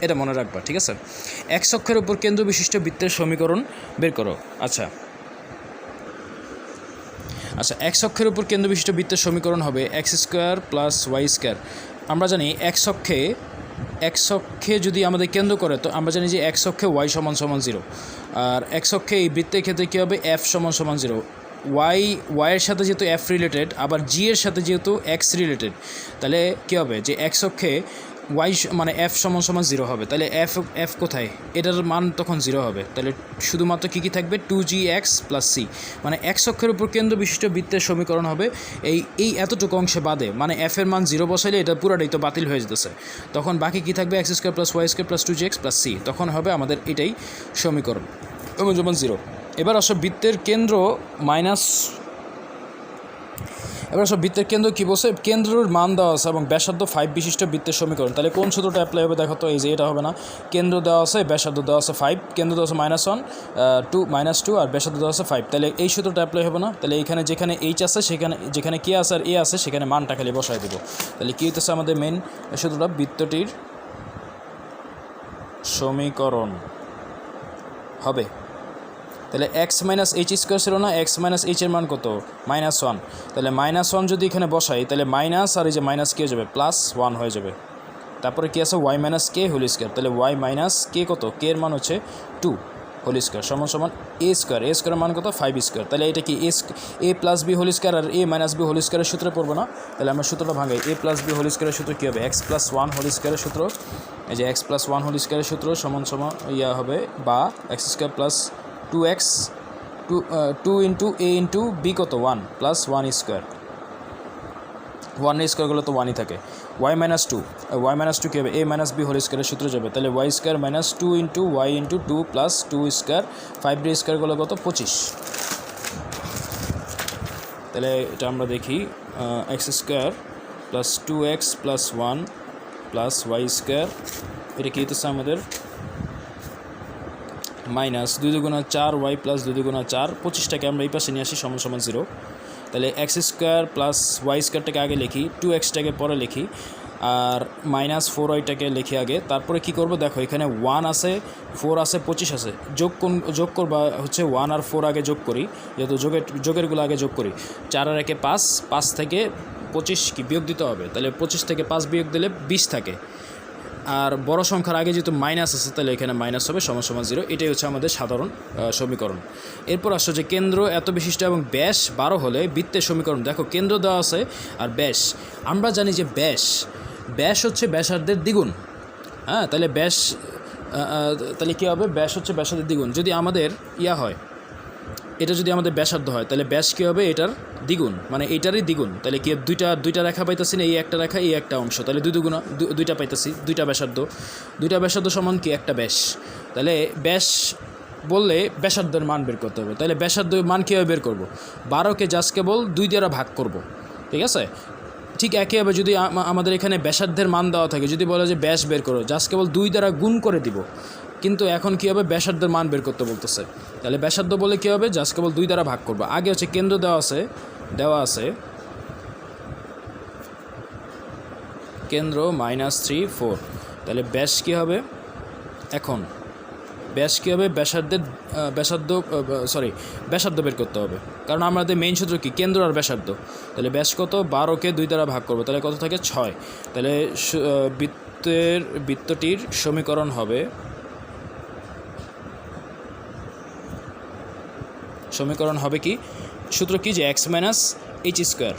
এটা মনে রাখবা, ঠিক আছে। x অক্ষের উপর কেন্দ্র বিশিষ্ট বৃত্তের সমীকরণ বের করো। আচ্ছা, x অক্ষের উপর কেন্দ্র বিশিষ্ট বৃত্তের সমীকরণ হবে x² + y²। আমরা জানি x অক্ষে যদি আমাদের কেন্দ্র করে, তো আমরা জানি যে x অক্ষে y = 0, আর x অক্ষে এই বৃত্তের ক্ষেত্রে কী হবে, f = 0। y এর সাথে যেহেতু f রিলেটেড, আবার g এর সাথে যেহেতু x রিলেটেড, তাহলে কী হবে, যে x অক্ষে y মানে f = 0 হবে, তাহলে f কোথায়, এটার মান তখন 0 হবে। তাহলে শুধুমাত্র কী থাকবে, 2gx + c, মানে x অক্ষের উপর কেন্দ্র বিশিষ্ট বৃত্তের সমীকরণ হবে এই এতটুকু অংশে বাদে, মানে f এর মান 0 বসাইলে এটা পুরাটাই তো বাতিল হয়ে যেতেছে, তখন বাকি কী থাকবে, x² + y² + 2gx + c, তখন হবে আমাদের এটাই সমীকরণ = 0। এবার আসো বৃত্তের কেন্দ্র বৃত্তের কেন্দ্র কী বলছে, কেন্দ্রের মান দেওয়া আছে এবং ব্যাসার্ধ 5 বিশিষ্ট বৃত্তের সমীকরণ। তাহলে কোন সূত্রটা অ্যাপ্লাই হবে, দেখো তো, এই যে এটা হবে না, কেন্দ্র দেওয়া আছে, ব্যাসার্ধ দেওয়া আছে 5, কেন্দ্র দেওয়া আছে -2 আর ব্যাসার্ধ দেওয়া আছে 5, তাহলে এই সূত্রটা অ্যাপ্লাই হবে না। তাহলে যেখানে h আছে, যেখানে কে আছে আর a আছে, সেখানে মানটা খালি বসাই দেবো। তাহলে কী হইতেছে আমাদের মেন সূত্রটা, বৃত্তটির সমীকরণ হবে, তাহলে x - h² ছিল না, x - h এর মান কত, -1, তাহলে -1 যদি এখানে বসাই, তাহলে মাইনাস আর এই যে মাইনাস কী হয়ে যাবে, +1 হয়ে যাবে। তারপরে কি আছে, y - k হোল² তাহলে y - k কত, k এর মান হচ্ছে 2 হোল স্কোয়ার = a², মান কত, 5²। তাহলে এটা কি a + b হোল স্কোয়ার আর a - b হোল স্কোয়ারের সূত্রে পড়বো না। তাহলে আমরা সূত্রটা ভাঙাই, a + b হোল স্কোয়ারের সূত্র কী হবে, x + 1 হোল স্কোয়ারের সূত্র, এই যে x + 1 হোল স্কোয়ারের সূত্র সমান হবে, বা x² + 2x টু ইন্টু এ ইন্টু বি কত 1 প্লাস 1 স্কোয়ার, 1 স্কোয়ার করলে তো 1ই থাকে। ওয়াই মাইনাস টু কী হবে, এ মাইনাস বি হোল স্কোয়ারের সূত্র যাবে, তাহলে Y square minus 2 into Y into 2 plus 2 square, 5 square করলে কত 25। তাহলে এটা আমরা দেখি X square plus 2x plus 1 plus Y square, এটা কী হতেছে আমাদের মাইনাস 2 দুগুণা 4 ওয়াই প্লাস 2 দুগুণা 4, 25টাকে আমরা এই পাশে নিয়ে আসি সমান সমান 0। তাহলে এক্স স্কোয়ার প্লাস ওয়াই স্কোয়ারটাকে আগে লিখি, 2xটাকে পরে লিখি, আর মাইনাস 4y-টাকে লিখি আগে। তারপরে কি করব দেখো, এখানে 1 আছে, 4 আছে, 25 আছে, যোগ করবা হচ্ছে 1 আর 4 আগে যোগ করি, যেহেতু যোগেরগুলো আগে যোগ করি। 4 আর 1 5, 5 থেকে 25 কি বিয়োগ দিতে হবে, তাহলে 25 থেকে 5 বিয়োগ দিলে 20 থাকে। আর বড় সংখ্যার আগে যেহেতু মাইনাস আছে, তাহলে এখানে মাইনাস হবে সমান সমান 0। এটাই হচ্ছে আমাদের সাধারণ সমীকরণ। এরপর আসছে যে কেন্দ্র এত বিশিষ্ট এবং ব্যাস 12 হলে বৃত্তের সমীকরণ। দেখো কেন্দ্র দেওয়া আছে আর ব্যাস, আমরা জানি যে ব্যাস হচ্ছে ব্যাসার্ধের দ্বিগুণ। হ্যাঁ, তাহলে ব্যাস তাহলে কী হবে, ব্যাস হচ্ছে ব্যাসার্ধের দ্বিগুণ। যদি আমাদের হয়, এটা যদি আমাদের ব্যাসার্ধ হয়, তাহলে ব্যাস কী হবে, এটার দ্বিগুণ, মানে এইটারই দ্বিগুণ। তাহলে কি দুইটা রেখা পাইতেছি না, এই একটা রেখা এই একটা অংশ, তাহলে দুইটা পাইতেছি, দুইটা ব্যাসার্ধ সমান কি একটা ব্যাস। তাহলে ব্যাস বললে ব্যাসার্ধের মান বের করতে হবে। তাহলে ব্যাসার্ধের মান কীভাবে বের করব, 12কে জাস্ট কেবল 2 দ্বারা ভাগ করব, ঠিক আছে। ঠিক একইভাবে যদি আমাদের এখানে ব্যাসার্ধের মান দেওয়া থাকে, যদি বলে যে ব্যাস বের করো, জাস্ট কেবল 2 দ্বারা গুণ করে দিব। কিন্তু এখন কী হবে, ব্যাসার্ধের মান বের করতে বলতেছে, তাহলে ব্যাসার্ধ বলে কী হবে, জাস্ট কেবল 2 দ্বারা ভাগ করবো। আগে হচ্ছে কেন্দ্র দেওয়া আছে কেন্দ্র -3 4, তাহলে ব্যাস কী হবে, এখন ব্যাস কী হবে, ব্যাসার্ধ বের করতে হবে, কারণ আমাদের মেইন সূত্র কি, কেন্দ্র আর ব্যাসার্ধ। তাহলে ব্যাস কত, 12কে 2 দ্বারা ভাগ করবো, তাহলে কত থাকে 6। তাহলে বৃত্তটির সমীকরণ হবে কি, সূত্র কি, যে এক্স মাইনাস এইচ স্কোয়ার,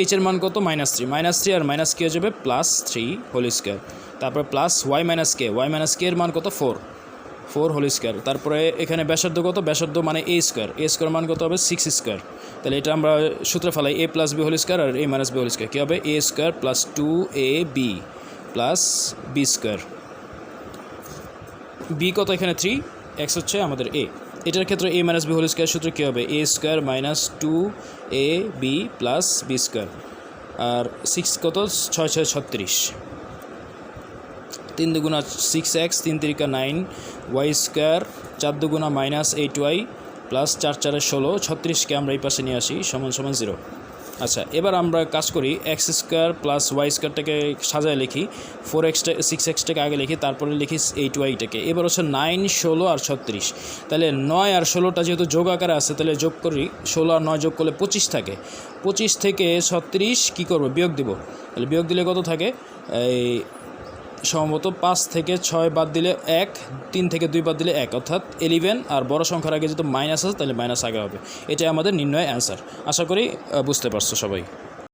এইচের মান কত -3 আর মাইনাস কি হয়ে যাবে +3 হোল স্কোয়ার, তারপরে প্লাস ওয়াই মাইনাস কে এর মান কত 4 হোল স্কোয়ার। তারপরে এখানে ব্যাসার্ধ কত, ব্যাসার্ধ মানে এ স্কোয়ার মান কত হবে 6 স্কোয়ার। তাহলে এটা আমরা সূত্রে ফেলাই, a plus B whole square আর a minus B whole square, কী হবে a square plus 2ab plus B square. B কত এখানে 3, এক্স হচ্ছে আমাদের a। এটার ক্ষেত্রে a minus B whole square সূত্র কী হবে, a square minus 2ab plus B square. আর 6 কত, 6 6 36, 3 দুগুণা 6x, 3 3 9, ওয়াই স্কোয়ার 4 দুগুণা -8y প্লাস 4 4 16, 36কে আমরা এই পাশে নিয়ে আসি সমান সমান 0। আচ্ছা, এবার আমরা কাজ করি, এক্স স্কোয়ার প্লাস ওয়াই স্কোয়ারটাকে সাজায় লিখি, 6xটাকে আগে লিখি, তারপরে লিখি 8y-টাকে। এবার হচ্ছে 9 16 আর 36, তাহলে 9 আর 16টা যেহেতু যোগ আকারে আছে, তাহলে যোগ করি, 16 আর 9 যোগ করলে 25 থাকে। 25 থেকে 36 কী করবো, বিয়োগ দিব, তাহলে বিয়োগ দিলে কত থাকে, এই সম্ভবত 5 থেকে 6 বাদ দিলে 1, 3 থেকে 2 বাদ দিলে 1, অর্থাৎ 11। আর বড় সংখ্যার আগে যেহেতু মাইনাস আছে, তাহলে মাইনাস আগে হবে। এটাই আমাদের নির্ণয় অ্যান্সার। আশা করি বুঝতে পারছো সবাই।